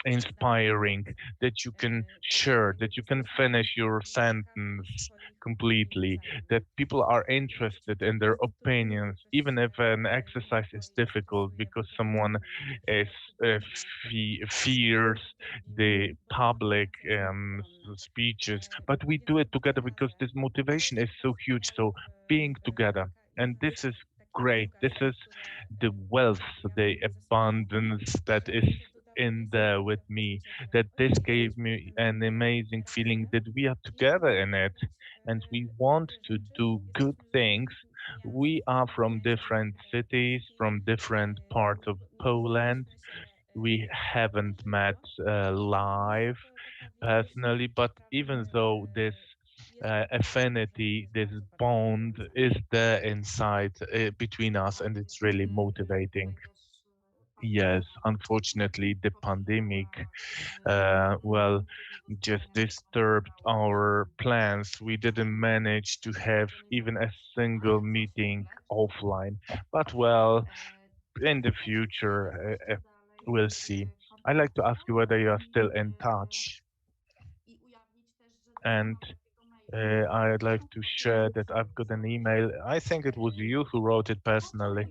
inspiring, that you can share, that you can finish your sentence completely, that people are interested in their opinions, even if an exercise is difficult because someone is fears the public speeches. But we do it together because this motivation is so huge. So being together, and this is great. This is the wealth, the abundance that is in there with me, that this gave me an amazing feeling that we are together in it and we want to do good things. We are from different cities, from different parts of Poland. We haven't met live personally, but even though this affinity, this bond is there inside between us, and it's really motivating. Yes, unfortunately, the pandemic, well, just disturbed our plans. We didn't manage to have even a single meeting offline. But well, in the future, we'll see. I'd like to ask you whether you are still in touch, and I'd like to share that I've got an email. I think it was you who wrote it personally.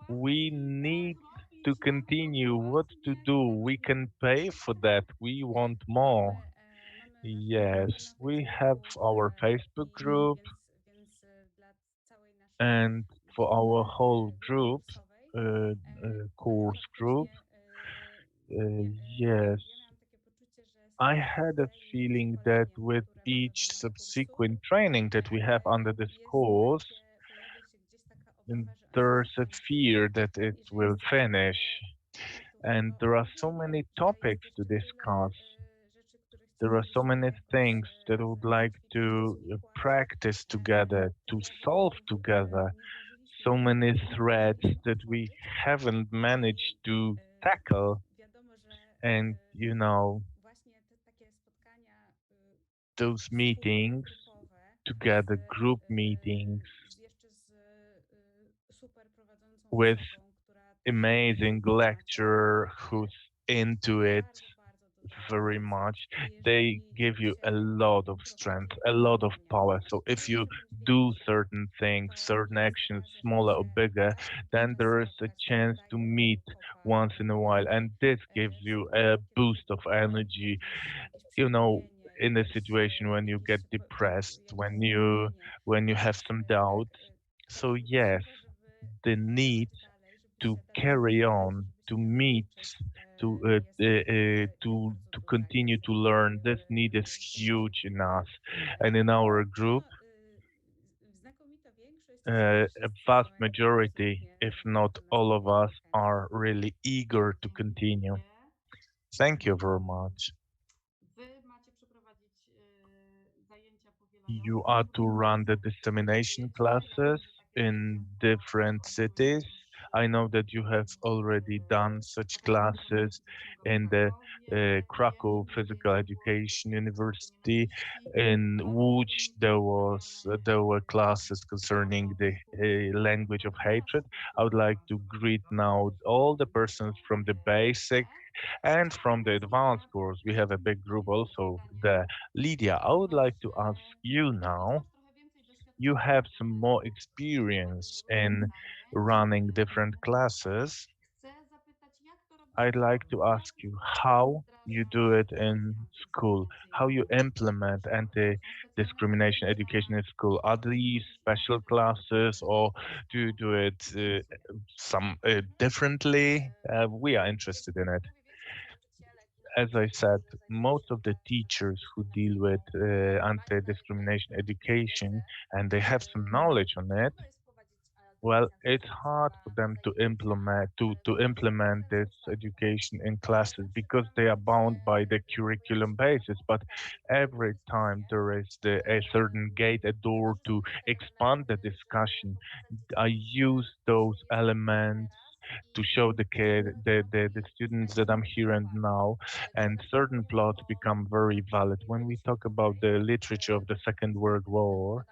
We need to continue. What to do? We can pay for that. We want more. Yes, we have our Facebook group, and for our whole group, course group, yes, I had a feeling that with each subsequent training that we have under this course, there's a fear that it will finish. And there are so many topics to discuss. There are so many things that I would like to practice together, to solve together. So many threads that we haven't managed to tackle. And, those meetings together, group meetings with amazing lecturer who's into it very much. They give you a lot of strength, a lot of power. So if you do certain things, certain actions, smaller or bigger, then there is a chance to meet once in a while. And this gives you a boost of energy, you know, in a situation when you get depressed, when you have some doubts. So yes, the need to carry on to meet, to continue to learn. This need is huge in us, and in our group, a vast majority, if not all of us, are really eager to continue. Thank you very much. You are to run the dissemination classes in different cities. I know that you have already done such classes in the Krakow Physical Education University, in which there were classes concerning the language of hatred. I would like to greet now all the persons from the basic and from the advanced course. We have a big group also there. Lydia, I would like to ask you now. You have some more experience in running different classes. I'd like to ask you how you do it in school, how you implement anti-discrimination education in school. Are these special classes or do you do it some differently? We are interested in it. As I said, most of the teachers who deal with anti-discrimination education and they have some knowledge on it, well, it's hard for them to implement this education in classes because they are bound by the curriculum basis. But every time there is a certain gate, a door to expand the discussion, I use those elements to show the students that I'm here and now, and certain plots become very valid. When we talk about the literature of the Second World War,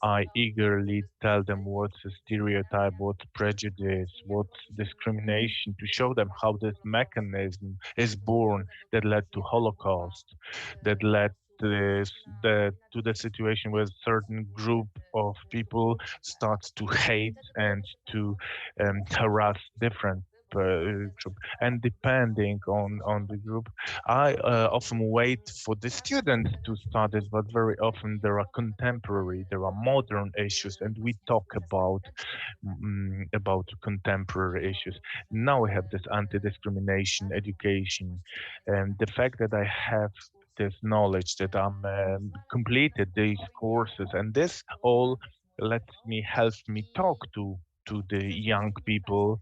I eagerly tell them what's a stereotype, what's prejudice, what's discrimination, to show them how this mechanism is born that led to Holocaust, that led this, to the situation where a certain group of people starts to hate and to harass different group. And depending on the group, I often wait for the students to start it, but very often there are contemporary, there are modern issues, and we talk about contemporary issues. Now we have this anti-discrimination education, and the fact that I have this knowledge, that I'm completed these courses, and this all lets me helps me talk to the young people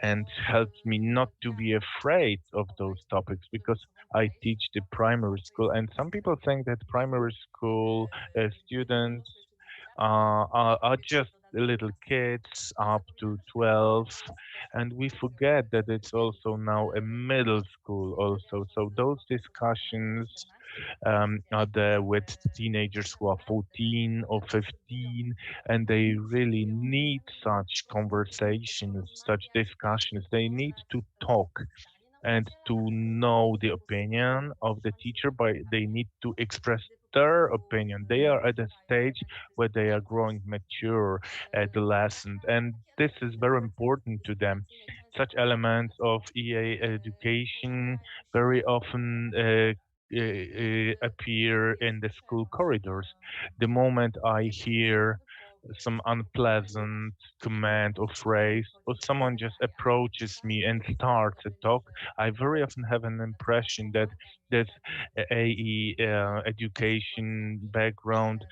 and helps me not to be afraid of those topics because I teach the primary school, and some people think that primary school students are just little kids up to 12, and we forget that it's also now a middle school also. So those discussions are there with teenagers who are 14 or 15, and they really need such conversations, such discussions. They need to talk and to know the opinion of the teacher, but they need to express their opinion. They are at a stage where they are growing mature, adolescent, and this is very important to them. Such elements of EA education very often appear in the school corridors. The moment I hear some unpleasant command or phrase, or someone just approaches me and starts a talk, I very often have an impression that this AE education background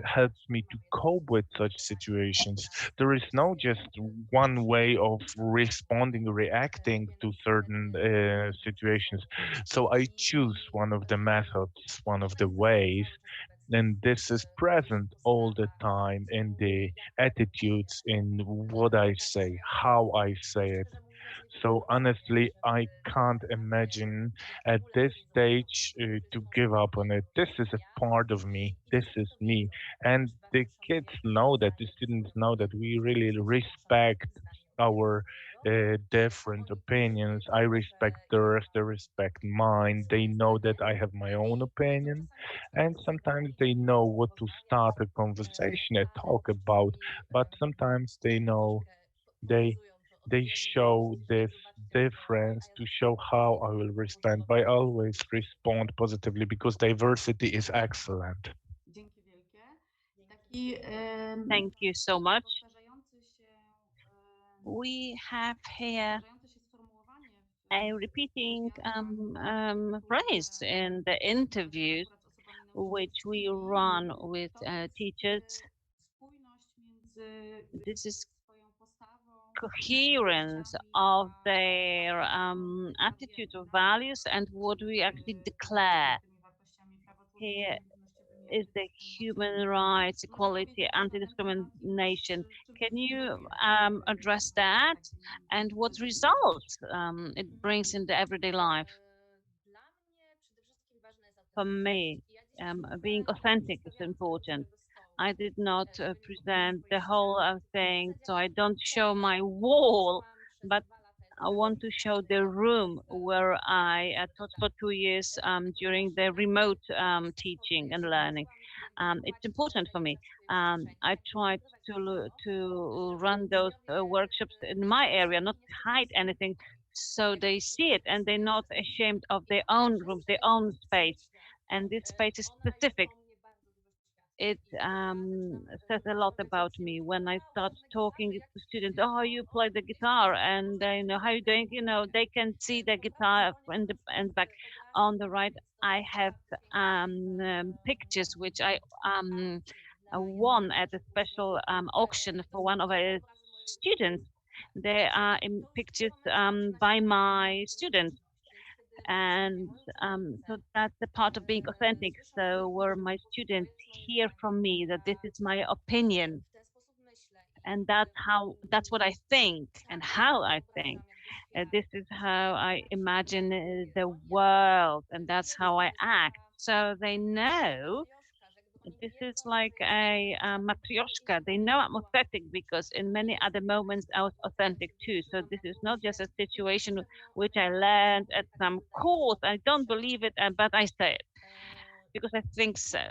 helps me to cope with such situations. There is no just one way of responding, reacting to certain situations. So I choose one of the methods, one of the ways, and this is present all the time in the attitudes, in what I say, how I say it. So honestly, I can't imagine at this stage to give up on it. This is a part of me. This is me. And the kids know that, the students know that we really respect our different opinions. I respect theirs, they respect mine. They know that I have my own opinion, and sometimes they know what to start a conversation, a talk about. But sometimes they know they they show this difference to show how I will respond. But I always respond positively because diversity is excellent. Thank you so much. We have here a repeating phrase in the interviews which we run with teachers. This is coherence of their attitude or values and what we actually declare. Here is the human rights, equality, anti-discrimination. Can you address that and what results it brings in the everyday life? For me, being authentic is important. I did not present the whole thing, so I don't show my wall, but I want to show the room where I taught for 2 years during the remote teaching and learning. It's important for me. I tried to run those workshops in my area, not hide anything, so they see it and they're not ashamed of their own room, their own space. And this space is specific. It says a lot about me when I start talking to students. Oh, you play the guitar, and you know how you doing. You know they can see the guitar in the and back. On the right, I have pictures which I won at a special auction for one of our students. They are in pictures by my students, and so that's the part of being authentic. So where my students hear from me that this is my opinion, and that's what I think and how I think. This is how I imagine the world, and that's how I act. So they know this is like a matryoshka. They know I'm authentic because in many other moments I was authentic too. So this is not just a situation which I learned at some course. I don't believe it, but I say it because I think so,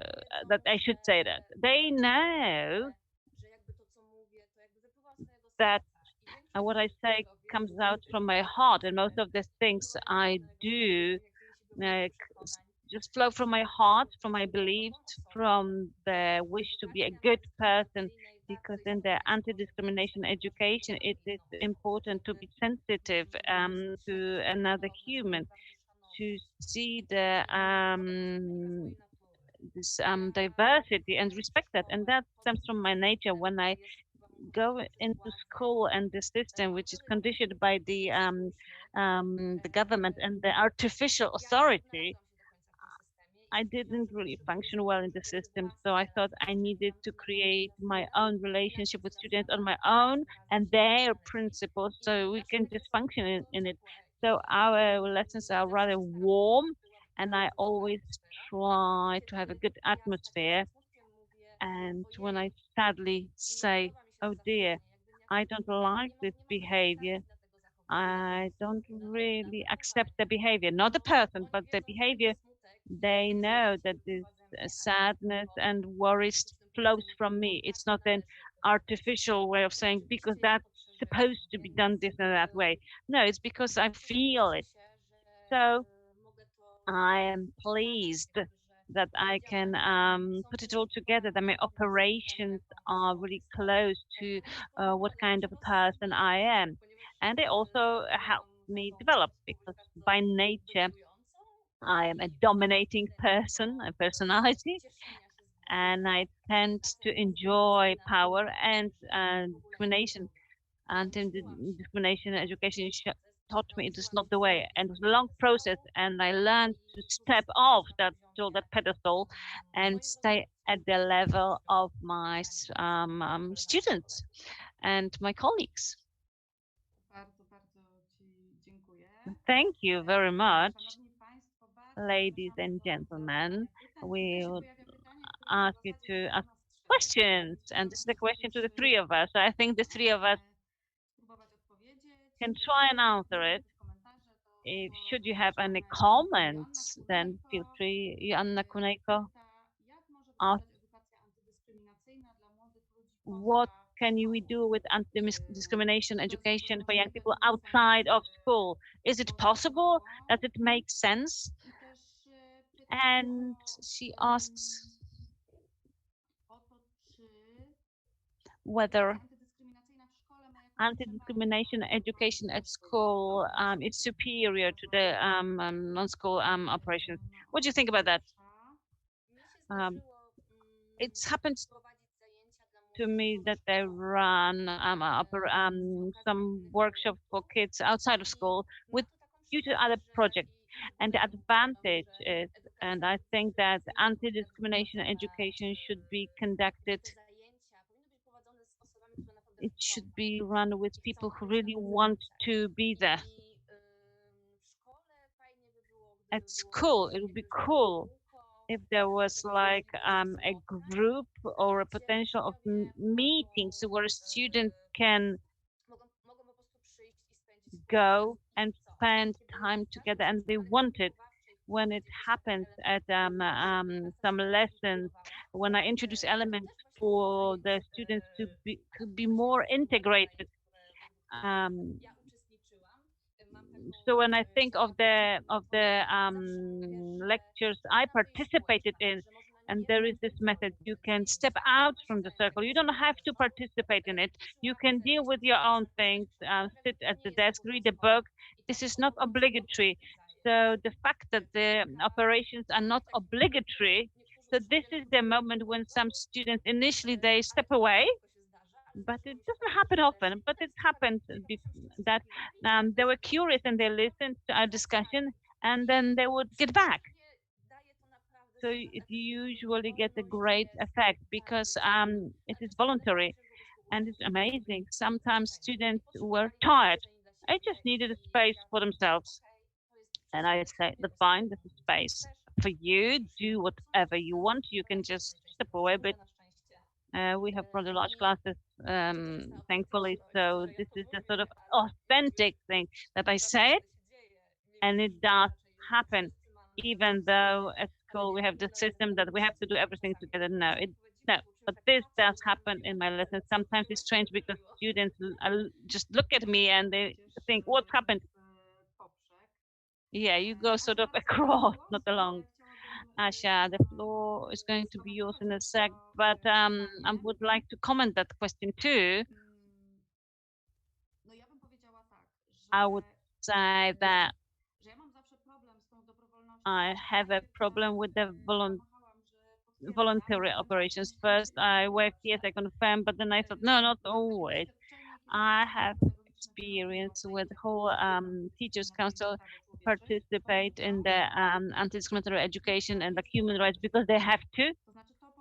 that I should say that. They know that what I say comes out from my heart, and most of the things I do uh, just flow from my heart, from my beliefs, from the wish to be a good person. Because in the anti-discrimination education, it is important to be sensitive to another human, to see the this diversity and respect that. And that stems from my nature. When I go into school and the system, which is conditioned by the government and the artificial authority, I didn't really function well in the system. So I thought I needed to create my own relationship with students on my own and their principles so we can just function in it. So our lessons are rather warm, and I always try to have a good atmosphere. And when I sadly say, oh dear, I don't like this behavior, I don't really accept the behavior, not the person, but the behavior, they know that this sadness and worries flows from me. It's not an artificial way of saying because that's supposed to be done this and that way. No, it's because I feel it. So I am pleased that I can put it all together, that my operations are really close to what kind of a person I am. And they also help me develop because by nature I am a dominating person, a personality, and I tend to enjoy power and discrimination. Anti-discrimination education taught me it is not the way, and it was a long process. And I learned to step off that pedestal and stay at the level of my students and my colleagues. Thank you very much, ladies and gentlemen. We would ask you to ask questions, and this is a question to the three of us. So I think the three of us can try and answer it. If should you have any comments, then feel free. Joanna Kunejko asked, what can we do with anti-discrimination education for young people outside of school? Is it possible? Does it make sense? And she asks whether anti-discrimination education at school is superior to the non-school operations. What do you think about that? It's happened to me that they run some workshops for kids outside of school with due to other projects. And the advantage is, and I think that anti-discrimination education should be conducted, it should be run with people who really want to be there. At school, it would be cool if there was like a group or a potential of meetings where students can go and spend time together and they want it. When it happens at some lessons, when I introduce elements for the students to be more integrated. So when I think of the lectures I participated in, and there is this method, you can step out from the circle. You don't have to participate in it. You can deal with your own things, sit at the desk, read a book. This is not obligatory. So the fact that the operations are not obligatory, so this is the moment when some students initially they step away, but it doesn't happen often, but it happened that they were curious and they listened to our discussion and then they would get back. So it usually gets a great effect because it is voluntary and it's amazing. Sometimes students were tired. I just needed a space for themselves. And I say, that's fine, this is space for you. Do whatever you want. You can just step away, but we have rather large classes, thankfully. So this is the sort of authentic thing that I said, and it does happen, even though at school we have the system that we have to do everything together. No, but this does happen in my lessons. Sometimes it's strange because students just look at me and they think, "What's happened?" Yeah, you go sort of across, not along. Asia, the floor is going to be yours in a sec, but I would like to comment that question too. I would say that I have a problem with the voluntary operations. First, I worked, yes, I confirmed, but then I thought, no, not always. I have experience with the whole Teachers Council participate in the anti-discriminatory education and the human rights because they have to,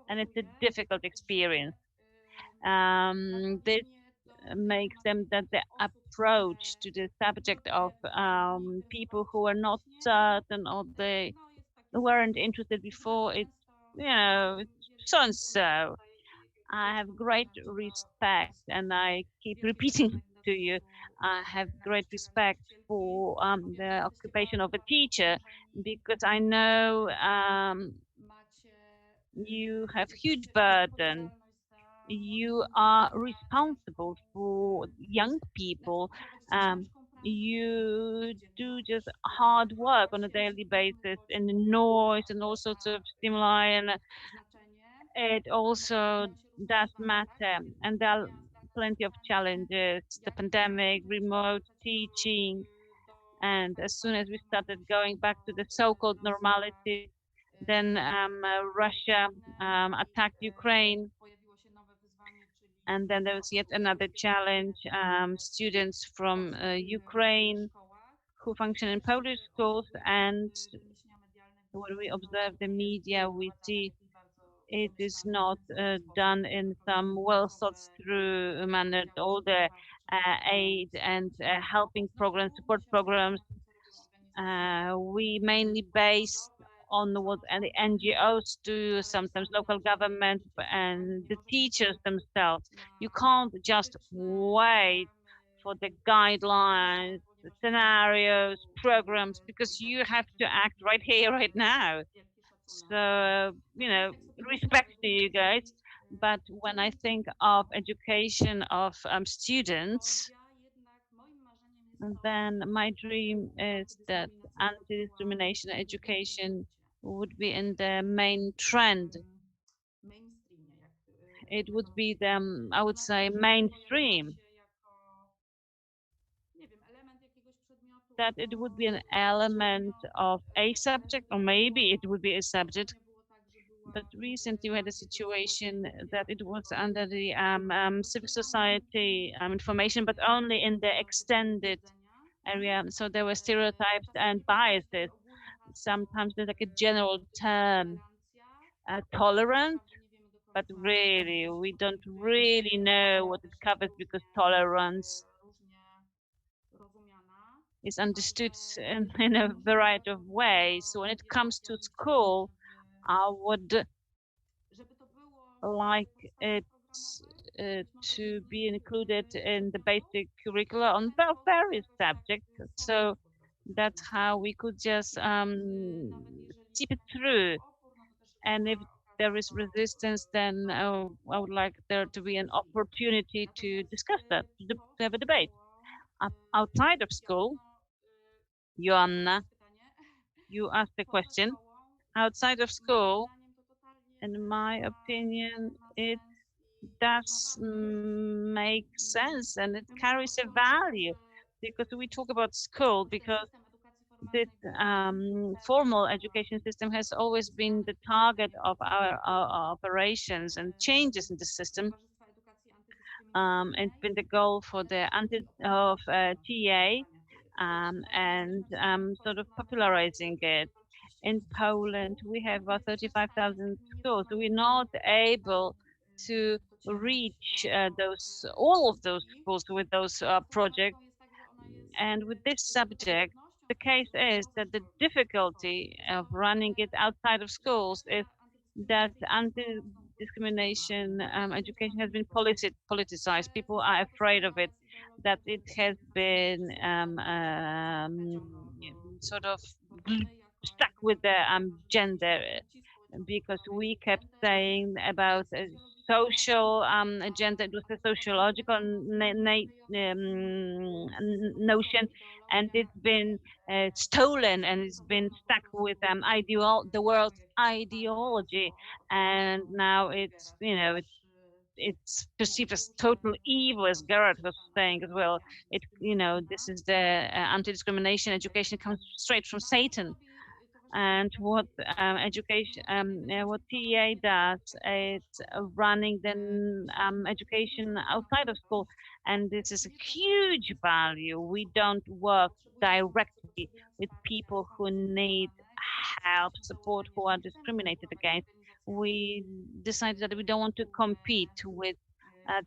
and it's a difficult experience. This makes them that the approach to the subject of people who are not certain or they weren't interested before, it's, it's so and so. I have great respect, and I keep repeating to you, I have great respect for the occupation of a teacher because I know you have huge burden. You are responsible for young people. You do just hard work on a daily basis in the noise and all sorts of stimuli, and it also does matter. And there are plenty of challenges, the pandemic, remote teaching, and as soon as we started going back to the so-called normality, then Russia attacked Ukraine, and then there was yet another challenge. Students from Ukraine who function in Polish schools, and when we observe the media, we see it is not done in some well thought through manner. All the aid and helping programs, support programs, we mainly base on what the NGOs do, sometimes local government and the teachers themselves. You can't just wait for the guidelines, the scenarios, programs, because you have to act right here, right now. So, respect to you guys. But when I think of education of students, then my dream is that anti-discrimination education would be in the main trend. It would be the, I would say, mainstream. that it would be an element of a subject, or maybe it would be a subject. But recently we had a situation that it was under the civic society information, but only in the extended area. So there were stereotypes and biases. Sometimes there's like a general term, tolerant, but really we don't really know what it covers, because tolerance is understood in a variety of ways. So when it comes to school, I would like it to be included in the basic curricula on various subjects. So that's how we could just keep it through. And if there is resistance, then I would like there to be an opportunity to discuss that, to have a debate. Outside of school, Joanna, you asked the question. Outside of school, in my opinion, it does make sense and it carries a value, because we talk about school because this formal education system has always been the target of our operations, and changes in the system. It's been the goal for the TdEA and sort of popularizing it. In Poland, we have about 35,000 schools. We're not able to reach all of those schools with those projects. And with this subject, the case is that the difficulty of running it outside of schools is that anti-discrimination education has been politicized. People are afraid of it, that it has been sort of stuck with the gender, because we kept saying about a social agenda. It was a sociological notion, and it's been stolen, and it's been stuck with the world's ideology, and now it's it's perceived as total evil, as Garrett was saying as well. This is the anti-discrimination education comes straight from Satan. And what what TdEA does, it's running the education outside of school, and this is a huge value. We don't work directly with people who need help, support, who are discriminated against. We decided that we don't want to compete with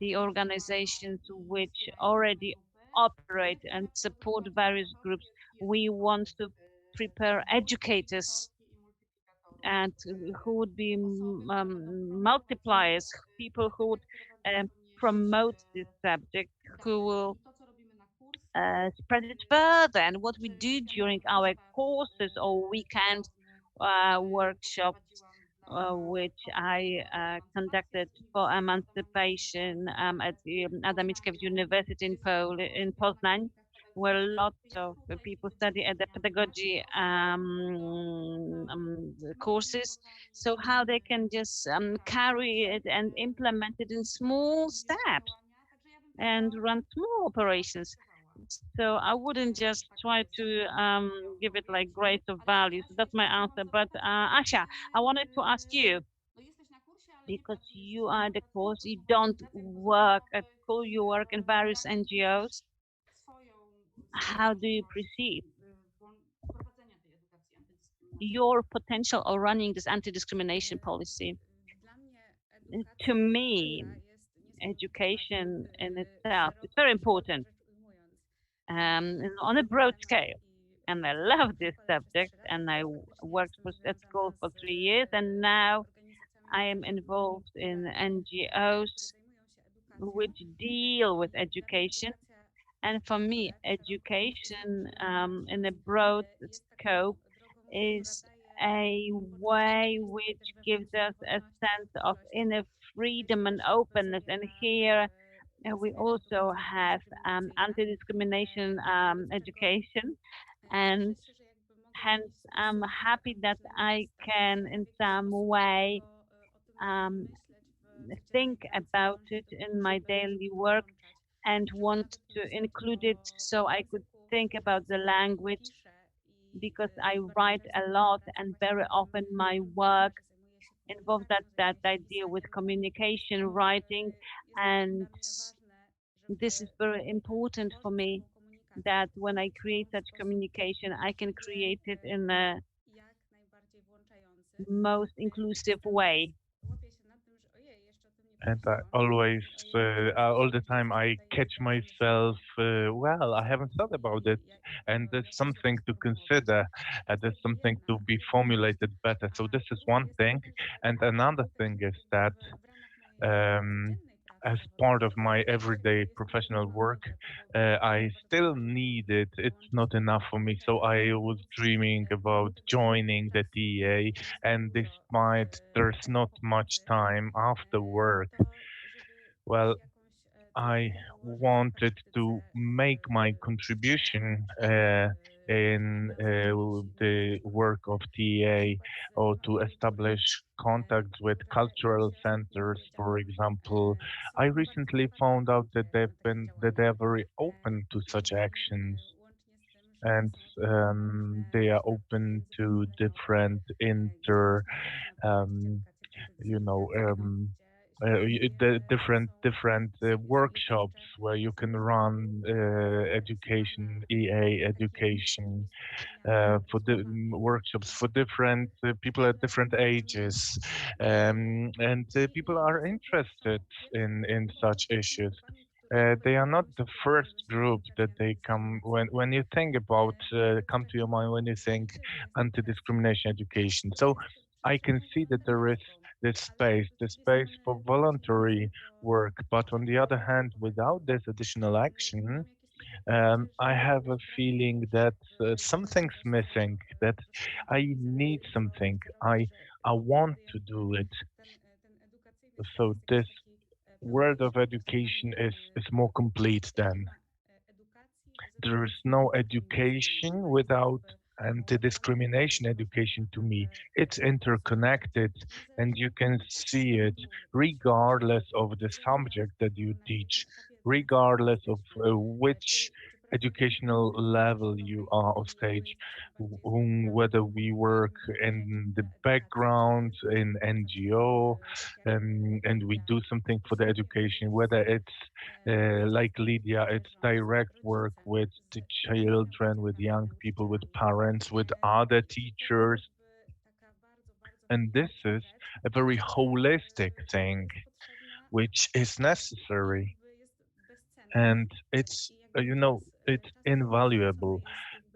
the organizations which already operate and support various groups. We want to prepare educators and who would be multipliers, people who would promote this subject, who will spread it further. And what we do during our courses or weekend workshops, which I conducted for emancipation at the Adam Mickiewicz University in Poznań, where lots of people study at the pedagogy courses. So how they can just carry it and implement it in small steps and run small operations. So I wouldn't just try to give it like grades of value. So that's my answer. But Asia, I wanted to ask you, because you are the course, you don't work at school, you work in various NGOs. How do you perceive your potential of running this anti-discrimination policy? To me, education in itself is very important on a broad scale. And I love this subject, and I worked at school for 3 years, and now I am involved in NGOs which deal with education. And for me, education in a broad scope is a way which gives us a sense of inner freedom and openness. And here we also have anti-discrimination education, and hence I'm happy that I can in some way think about it in my daily work and want to include it, so I could think about the language because I write a lot and very often my work involves that idea with communication, writing, and this is very important for me that when I create such communication, I can create it in the most inclusive way. And I always, all the time, I catch myself, well, I haven't thought about it. And there's something to consider, there's something to be formulated better. So this is one thing. And another thing is that um, as part of my everyday professional work, I still need it. It's not enough for me. So I was dreaming about joining the TdEA, and despite there's not much time after work, well, I wanted to make my contribution in the work of TdEA, or to establish contacts with cultural centers, for example. I recently found out that they are very open to such actions, and they are open to different um, you know, the different workshops where you can run education, EA education, for the workshops for different people at different ages, and people are interested in such issues. They are not the first group that they come when you think about come to your mind when you think anti-discrimination education. So I can see that there is the space for voluntary work, but on the other hand, without this additional action, I have a feeling that something's missing, that I need something. I want to do it. So this world of education is more complete than. There is no education without anti-discrimination education to me. It's interconnected and you can see it regardless of the subject that you teach, regardless of which educational level you are on stage, whether we work in the background in NGO, and we do something for the education, whether it's like Lydia, it's direct work with the children, with young people, with parents, with other teachers. And this is a very holistic thing, which is necessary. And it's invaluable.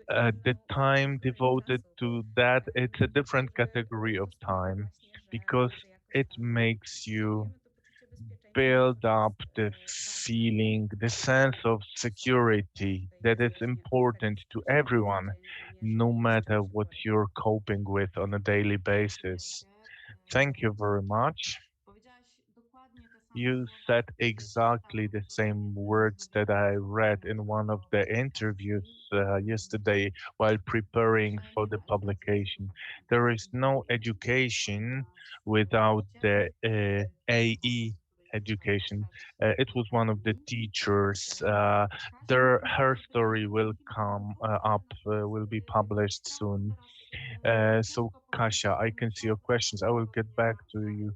The time devoted to that, it's a different category of time because it makes you build up the feeling, the sense of security that is important to everyone, no matter what you're coping with on a daily basis. Thank you very much. You said exactly the same words that I read in one of the interviews yesterday while preparing for the publication. There is no education without the AE education. It was one of the teachers. Her story will come up, will be published soon. So, Kasia, I can see your questions. I will get back to you.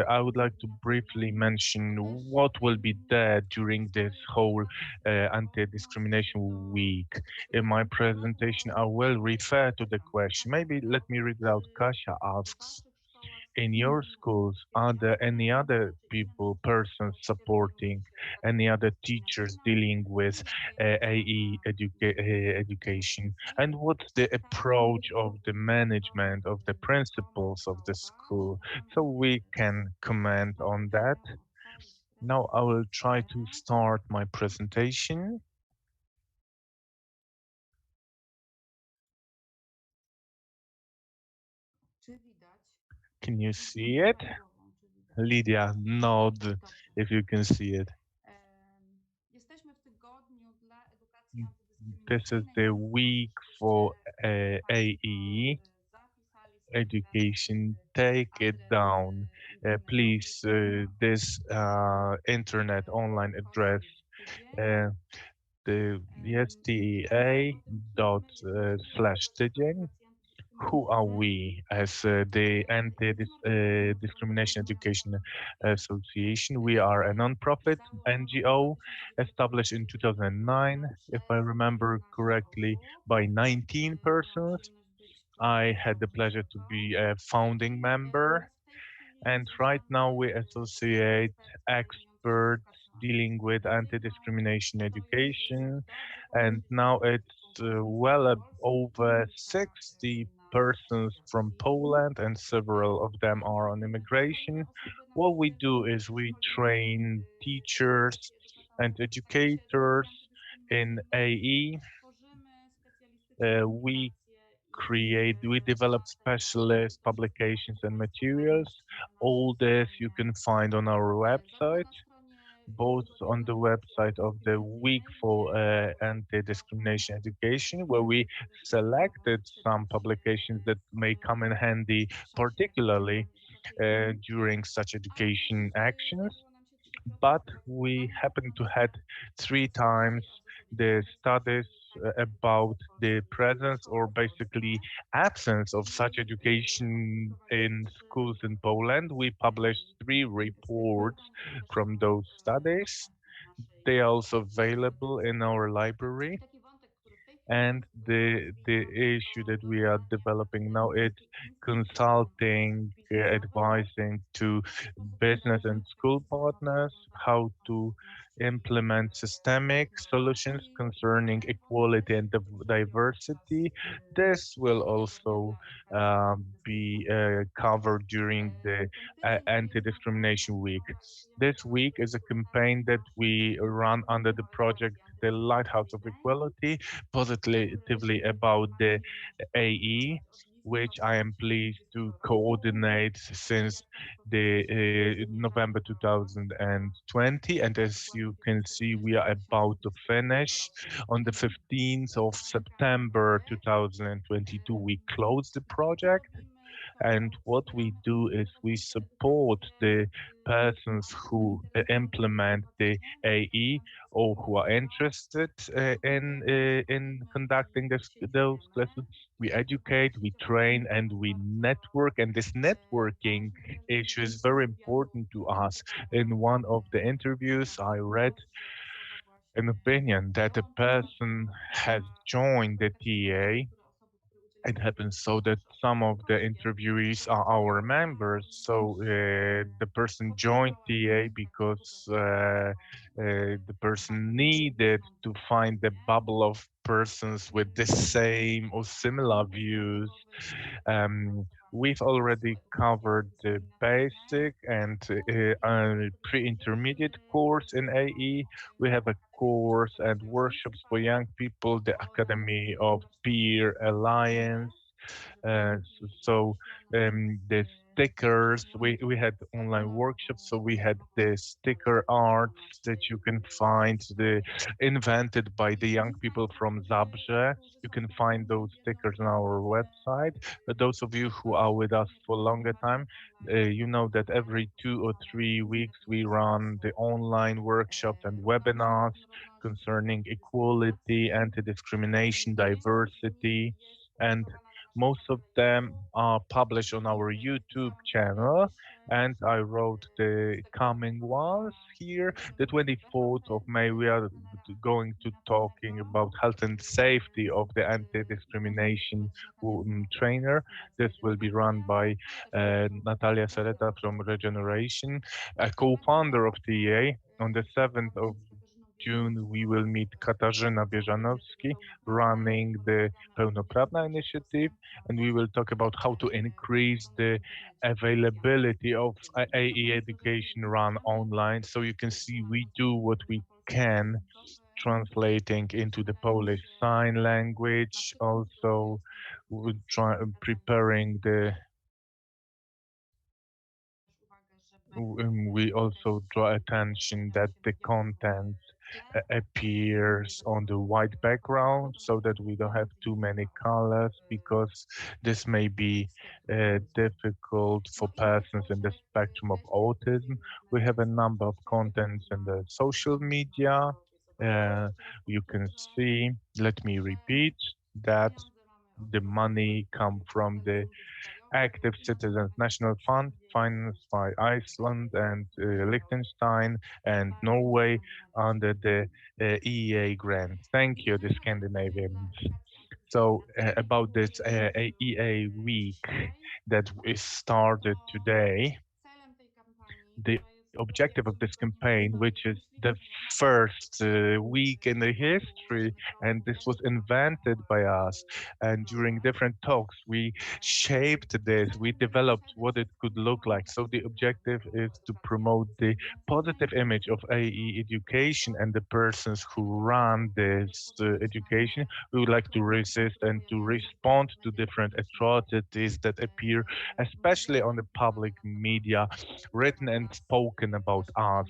I would like to briefly mention what will be there during this whole anti-discrimination week. In my presentation, I will refer to the question. Maybe let me read it out. Kasia asks, in your schools, are there any other persons supporting, any other teachers dealing with education? And what's the approach of the management, of the principals of the school? So we can comment on that. Now I will try to start my presentation. Can you see it? Lydia, nod if you can see it. This is the week for AE education. Take it down. Please, this internet online address. the yes, TdEA dot slash Tydzień. Who are we as the Anti-Discrimination Education Association? We are a non-profit NGO established in 2009, if I remember correctly, by 19 persons. I had the pleasure to be a founding member, and right now we associate experts dealing with anti-discrimination education, and now it's over 60 persons from Poland, and several of them are on immigration. What we do is we train teachers and educators in AE. We develop specialist publications and materials. All this you can find on our website, both on the website of the Week for Anti-Discrimination Education, where we selected some publications that may come in handy, particularly during such education actions. But we happen to had 3 times the studies about the presence or basically absence of such education in schools in Poland. We published 3 reports from those studies. They are also available in our library. And the issue that we are developing now is consulting, advising to business and school partners how to implement systemic solutions concerning equality and diversity. This will also be covered during the Anti-Discrimination Week. This week is a campaign that we run under the project The Lighthouse of Equality, positively about the AE, which I am pleased to coordinate since the November 2020. And as you can see, we are about to finish. On the 15th of September 2022, we closed the project. And what we do is we support the persons who implement the AE or who are interested in conducting those classes. We educate, we train, and we network. And this networking issue is very important to us. In one of the interviews, I read an opinion that a person has joined the TdEA. It happens so that some of the interviewees are our members. So the person joined TdEA because the person needed to find the bubble of persons with the same or similar views. We've already covered the basic and pre-intermediate course in AE. We have a course and workshops for young people, the Academy of Peer Alliance. So the stickers, we had online workshops, so we had the sticker arts that you can find, invented by the young people from Zabrze. You can find those stickers on our website. But those of you who are with us for a longer time, you know that every 2 or 3 weeks we run the online workshops and webinars concerning equality, anti-discrimination, diversity, and most of them are published on our YouTube channel, and I wrote the coming ones here. The 24th of May, we are going to talking about health and safety of the anti-discrimination trainer. This will be run by Natalia Sereta from Regeneration, a co-founder of TdEA. On the 7th of June, we will meet Katarzyna Bieżanowski running the Pełnoprawna initiative, and we will talk about how to increase the availability of AE education run online. So you can see we do what we can, translating into the Polish sign language. Also, we're preparing the we also draw attention that the content appears on the white background so that we don't have too many colors, because this may be difficult for persons in the spectrum of autism. We have a number of contents in the social media. You can see, let me repeat, that the money come from the Active Citizens National Fund, financed by Iceland and Liechtenstein and Norway under the EEA grants. Thank you, the Scandinavians. So about this EEA week that is started today, the objective of this campaign, which is the first week in the history, and this was invented by us. And during different talks, we shaped this, we developed what it could look like. So the objective is to promote the positive image of AE education and the persons who run this education. We would like to resist and to respond to different atrocities that appear, especially on the public media, written and spoken about us,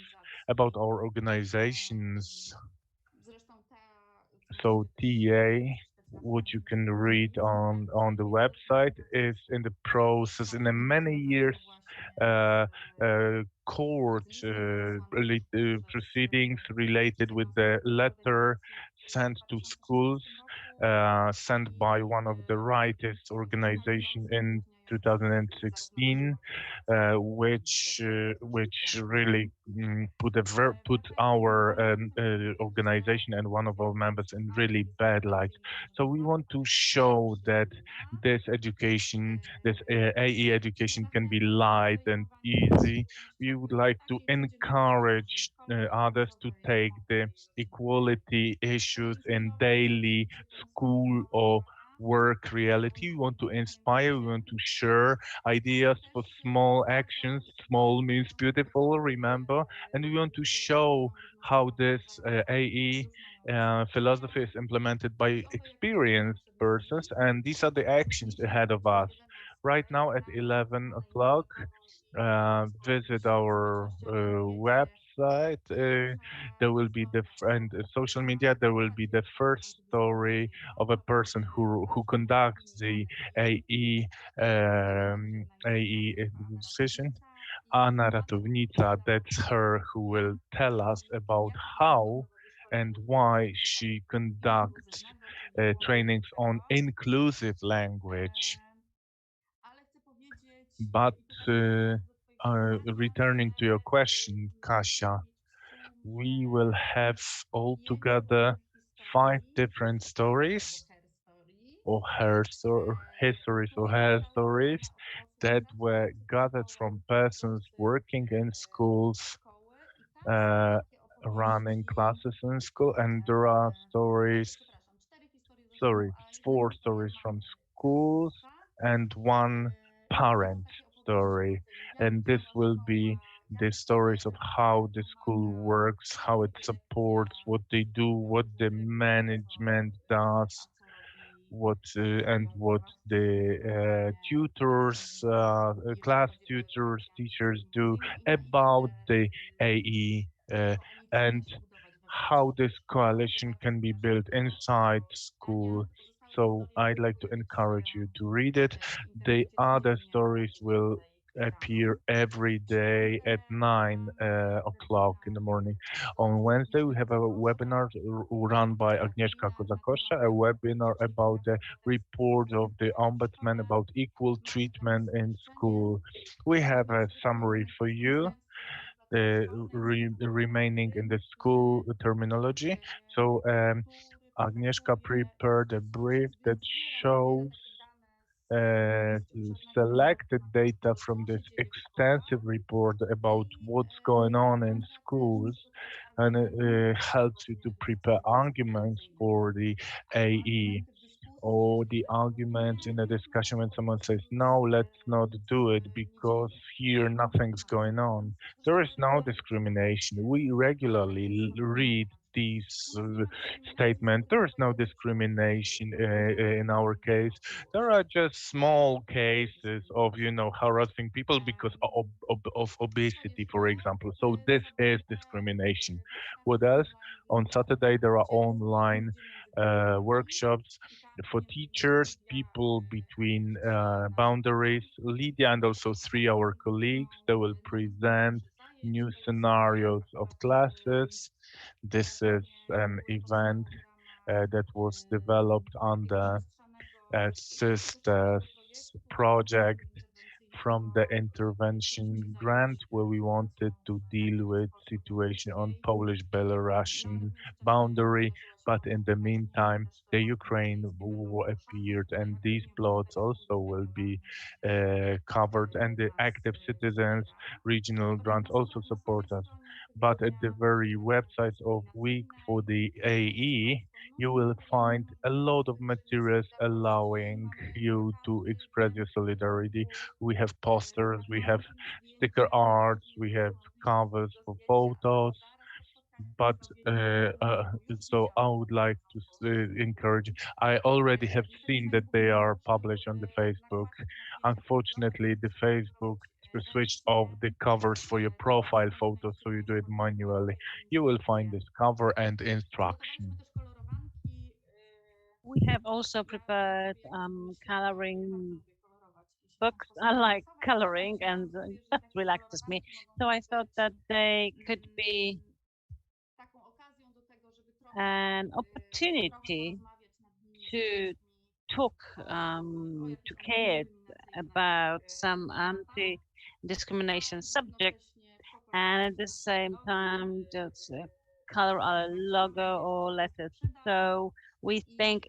about our organizations. So TdEA, what you can read on the website, is in the process in a many years court proceedings related with the letter sent to schools, sent by one of the rightist organization in 2016, which really put our organization and one of our members in really bad light. So we want to show that this education, this AE education, can be light and easy. We would like to encourage others to take the equality issues in daily school or work reality. We want to inspire, we want to share ideas for small actions. Small means beautiful, remember? And we want to show how this AE philosophy is implemented by experienced persons, and these are the actions ahead of us. Right now at 11 o'clock, visit our website. There will be and social media. There will be the first story of a person who conducts the AE AE session. Anna Ratownica, that's her who will tell us about how and why she conducts trainings on inclusive language. But returning to your question, Kasia, we will have altogether 5 different stories or histories or her stories that were gathered from persons working in schools, uh, running classes in school, and there are sorry, 4 stories from schools and 1 parent story. And this will be the stories of how the school works, how it supports, what they do, what the management does, what the tutors, class tutors, teachers do about the AE, and how this coalition can be built inside school. So I'd like to encourage you to read it. The other stories will appear every day at 9 o'clock in the morning. On Wednesday, we have a webinar run by Agnieszka Kozakosza, a webinar about the report of the Ombudsman about equal treatment in school. We have a summary for you, remaining in the school terminology. So Agnieszka prepared a brief that shows selected data from this extensive report about what's going on in schools, and helps you to prepare arguments for the AE, or the arguments in a discussion when someone says, no, let's not do it because here nothing's going on. There is no discrimination. We regularly read these statements. There is no discrimination in our case. There are just small cases of, harassing people because of obesity, for example. So this is discrimination. What else? On Saturday, there are online workshops for teachers, people between boundaries. Lydia and also 3 our colleagues, they will present new scenarios of classes. This is an event that was developed under a sister's project from the intervention grant, where we wanted to deal with situation on Polish-Belarusian boundary. But in the meantime, the Ukraine war appeared, and these plots also will be covered. And the active citizens regional grants also support us. But at the very website of Week for the AE, you will find a lot of materials allowing you to express your solidarity. We have posters, we have sticker arts, we have covers for photos. But so I would like to encourage. I already have seen that they are published on the Facebook. Unfortunately, the Facebook switched off the covers for your profile photo, so you do it manually. You will find this cover and instruction. We have also prepared coloring books. I like coloring, and that relaxes me. So I thought that they could be an opportunity to talk to kids about some anti-discrimination subjects, and at the same time just color our logo or letters. So we think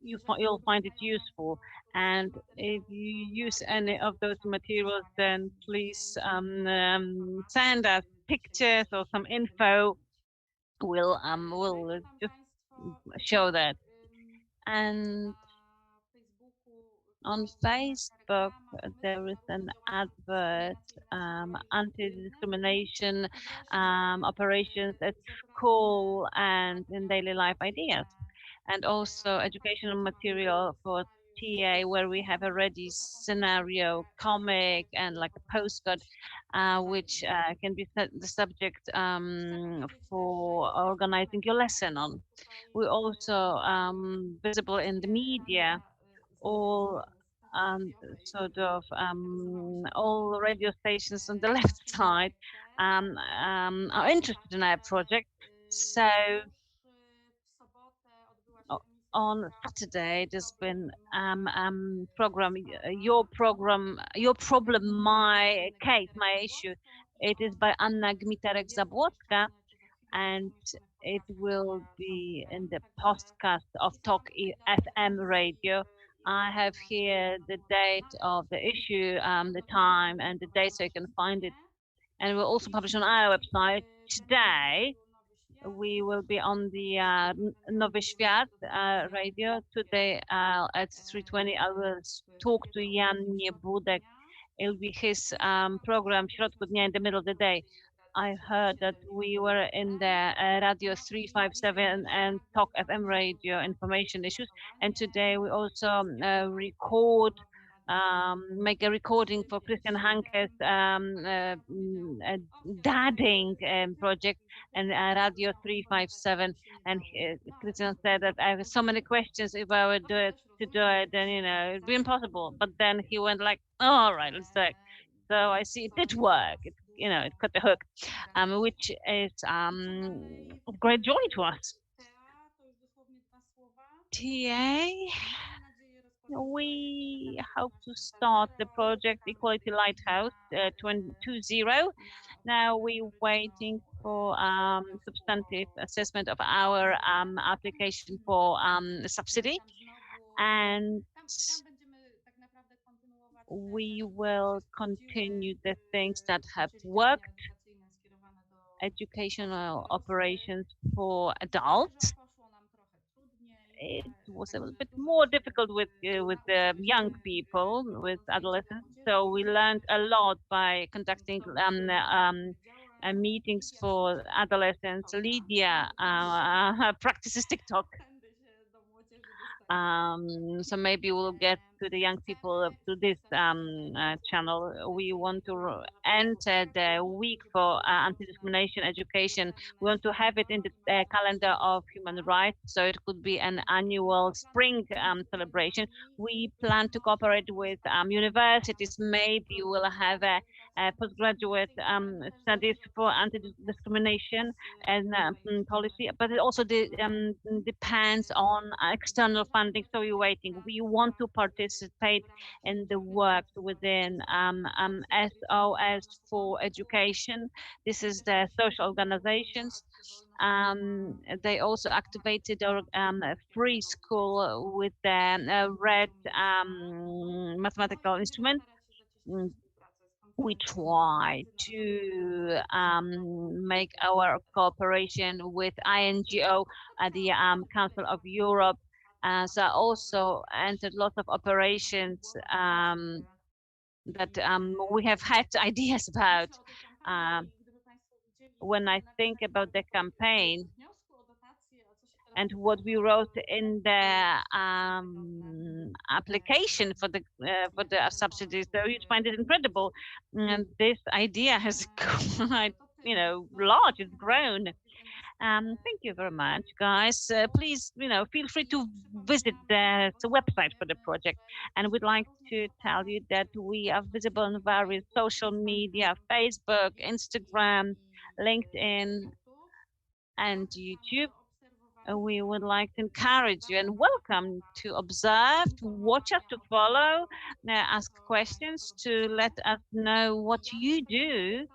you'll find it useful. And if you use any of those materials, then please send us pictures or some info. We'll just show that. And on Facebook, there is an advert, anti-discrimination operations at school and in daily life ideas, and also educational material for TA, where we have a ready scenario comic and like a postcard, which can be the subject for organizing your lesson on. We're also visible in the media. All sort of all radio stations on the left side are interested in our project. So on Saturday, there's been program, your problem, my case, my issue. It is by Anna Gmiterek-Zabłocka, and it will be in the podcast of Talk FM radio. I have here the date of the issue, the time and the date, so you can find it. And we'll also publish on our website. Today, we will be on the Nowy Świat radio. Today at 3:20, I will talk to Jan Niebudek. It'll be his program, w środku dnia, in the middle of the day. I heard that we were in the Radio 357 and Talk FM radio information issues. And today we also make a recording for Christian Hanke's dadding project and Radio 357. And Christian said that I have so many questions if I would do it, then, it'd be impossible. But then he went like, oh, all right, let's do it. So I see it did work. It cut the hook, which is of great joy to us. TA, we hope to start the project Equality Lighthouse 2020. Now we're waiting for substantive assessment of our application for subsidy, and we will continue the things that have worked, educational operations for adults. It was a little bit more difficult with the young people, with adolescents. So we learned a lot by conducting meetings for adolescents. Lydia practices TikTok. So maybe we'll get to the young people through this channel. We want to enter the week for anti-discrimination education. We want to have it in the calendar of human rights, so it could be an annual spring celebration. We plan to cooperate with universities. Maybe we'll have a postgraduate studies for anti-discrimination and policy, but it also depends on external funding. So we're waiting. We want to participate in the work within SOS for education. This is the social organizations. They also activated our free school with the red mathematical instrument. We try to make our cooperation with INGO at the Council of Europe. So also entered lots of operations that we have had ideas about. When I think about the campaign and what we wrote in the application for the subsidies, so you find it incredible. And this idea has quite, large. It's grown. Thank you very much, guys. Please, feel free to visit the website for the project. And we'd like to tell you that we are visible on various social media, Facebook, Instagram, LinkedIn, and YouTube. We would like to encourage you and welcome to observe, to watch us, to follow, ask questions, to let us know what you do.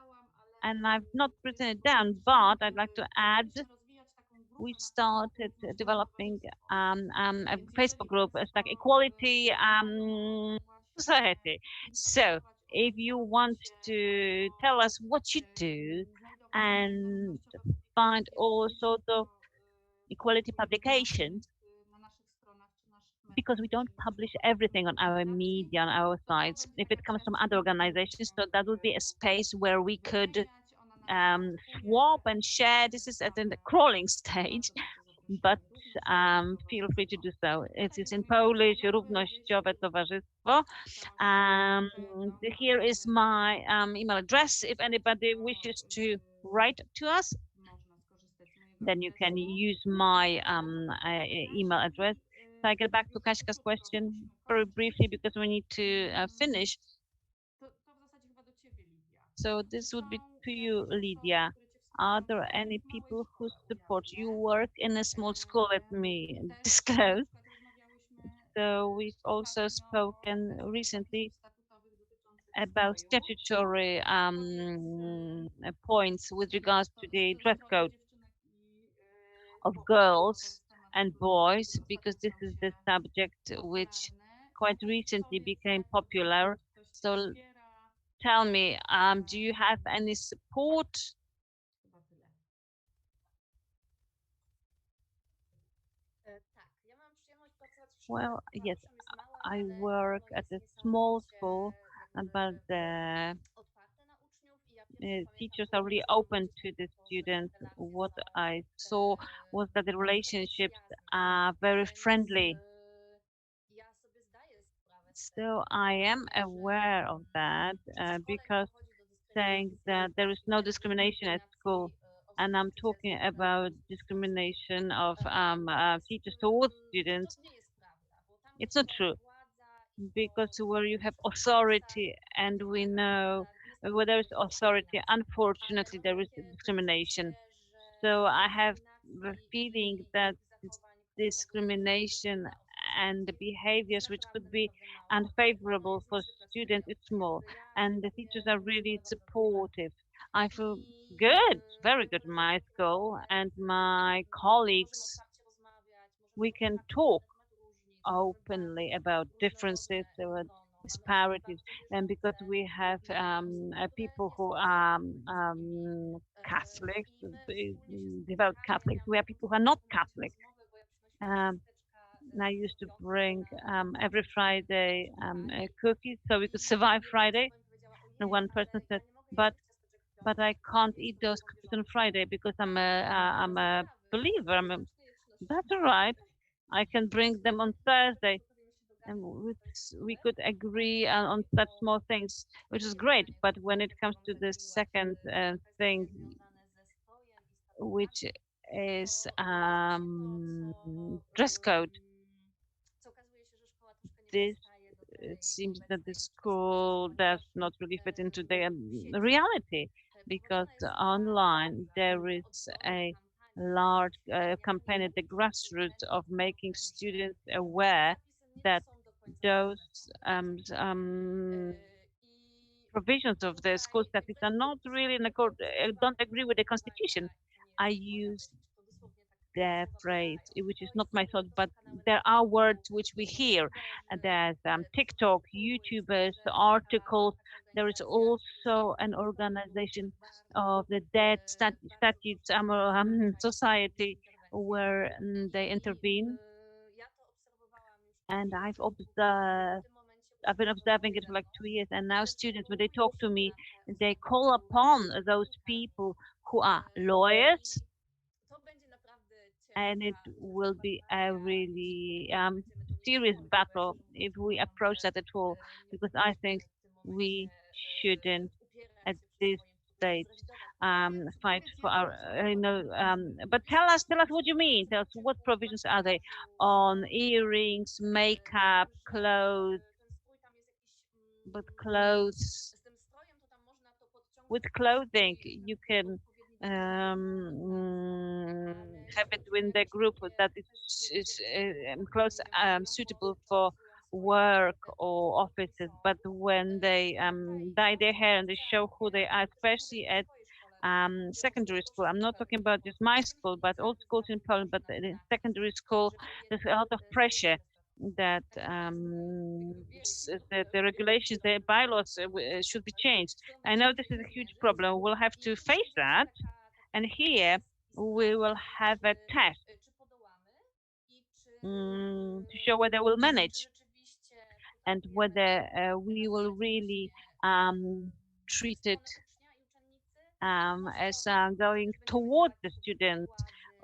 And I've not written it down, but I'd like to add, we started developing a Facebook group. It's like Equality Society. So if you want to tell us what you do and find all sorts of equality publications, because we don't publish everything on our media, on our sites. If it comes from other organizations, so that would be a space where we could swap and share. This is at the crawling stage, but feel free to do so. It is in Polish, Równościowe Towarzystwo. Here is my email address. If anybody wishes to write to us, then you can use my email address. So I get back to Kaśka's question very briefly because we need to finish. So this would be to you, Lydia. Are there any people who support you? Work in a small school, let me disclose. So we've also spoken recently about statutory points with regards to the dress code of girls and boys, because this is the subject which quite recently became popular. So tell me, do you have any support? Well, yes, I work at a small school, but the teachers are really open to the students. What I saw was that the relationships are very friendly. So I am aware of that because saying that there is no discrimination at school, and I'm talking about discrimination of teachers towards students. It's not true, because where you have authority, and we know where there is authority, unfortunately there is discrimination. So I have the feeling that this discrimination and the behaviors which could be unfavorable for students is small, and the teachers are really supportive. I feel good, very good in my school, and my colleagues, we can talk openly about differences, about disparities, and because we have people who are Catholics, devout Catholics, we have people who are not Catholic. I used to bring every Friday cookies so we could survive Friday. And one person said, but I can't eat those cookies on Friday because I'm a believer. That's all right. I can bring them on Thursday. and we could agree on such small things, which is great. But when it comes to the second thing, which is dress code, this it seems that the school does not really fit into the reality, because online there is a large campaign at the grassroots of making students aware that those provisions of the school statutes are not really in accord, don't agree with the constitution. I use the phrase, which is not my thought, but there are words which we hear. There's TikTok, YouTubers, articles. There is also an organization of the Dead Statutes Society where they intervene. And I've been observing it for like 2 years, and now students, when they talk to me, they call upon those people who are lawyers, and it will be a really serious battle if we approach that at all, because I think we shouldn't at this stage fight for our, but tell us what you mean. Tell us what provisions are they on earrings, makeup, clothes, but clothes, with clothing you can have it in the group that is clothes suitable for work or offices, but when they dye their hair and they show who they are, especially at secondary school. I'm not talking about just my school, but all schools in Poland, but in secondary school, there's a lot of pressure that the regulations, the bylaws should be changed. I know this is a huge problem. We'll have to face that. And here we will have a test to show whether we'll manage and whether we will really treat it as going towards the students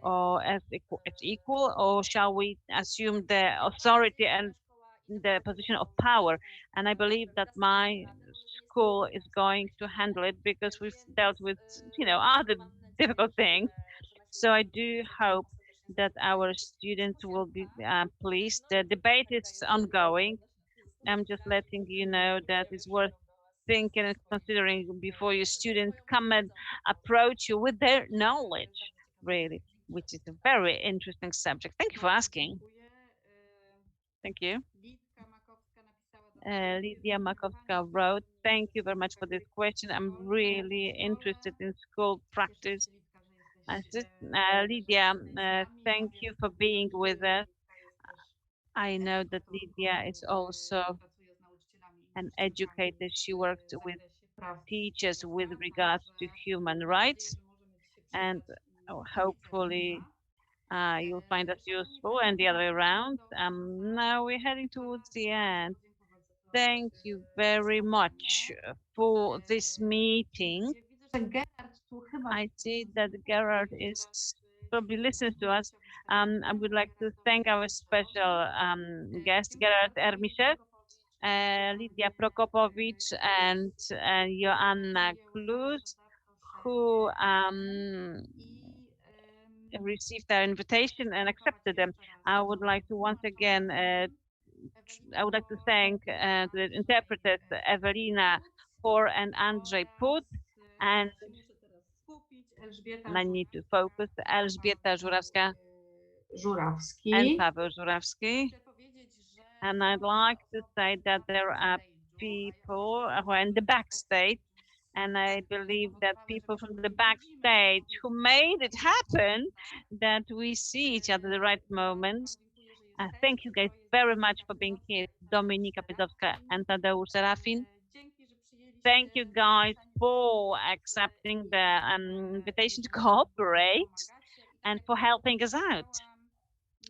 or as equal, or shall we assume the authority and the position of power? And I believe that my school is going to handle it, because we've dealt with, other difficult things. So I do hope that our students will be pleased. The debate is ongoing. I'm just letting you know that it's worth thinking and considering before your students come and approach you with their knowledge, really, which is a very interesting subject. Thank you for asking. Thank you. Lydia Makowska wrote, thank you very much for this question. I'm really interested in school practice. Lydia, thank you for being with us. I know that Lydia is also an educator. She worked with teachers with regards to human rights, and hopefully you'll find us useful, and the other way around. Now we're heading towards the end. Thank you very much for this meeting. I see that Gerard is probably listens to us. I would like to thank our special guest, Gerard Ermischer, Lidia Prokopowicz, and Joanna Klus, who received our invitation and accepted them. I would like to once again, I would like to thank the interpreters Ewelina Por and Andrzej Put, and I need to focus, Elżbieta Żurawska and Paweł Żurawski. And I'd like to say that there are people who are in the backstage, and I believe that people from the backstage who made it happen, that we see each other at the right moments. Thank you guys very much for being here, Dominika Pyzowska and Tadeusz Serafin. Thank you guys for accepting the invitation to cooperate and for helping us out.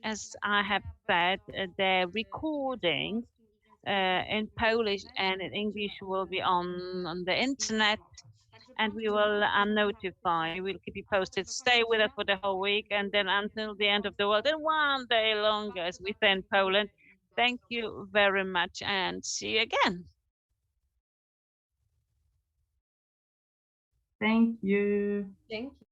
As I have said, the recording in Polish and in English will be on the internet, and we will notify, we'll keep you posted. Stay with us for the whole week, and then until the end of the world, and one day longer, as we say in Poland. Thank you very much and see you again. Thank you. Dzięki.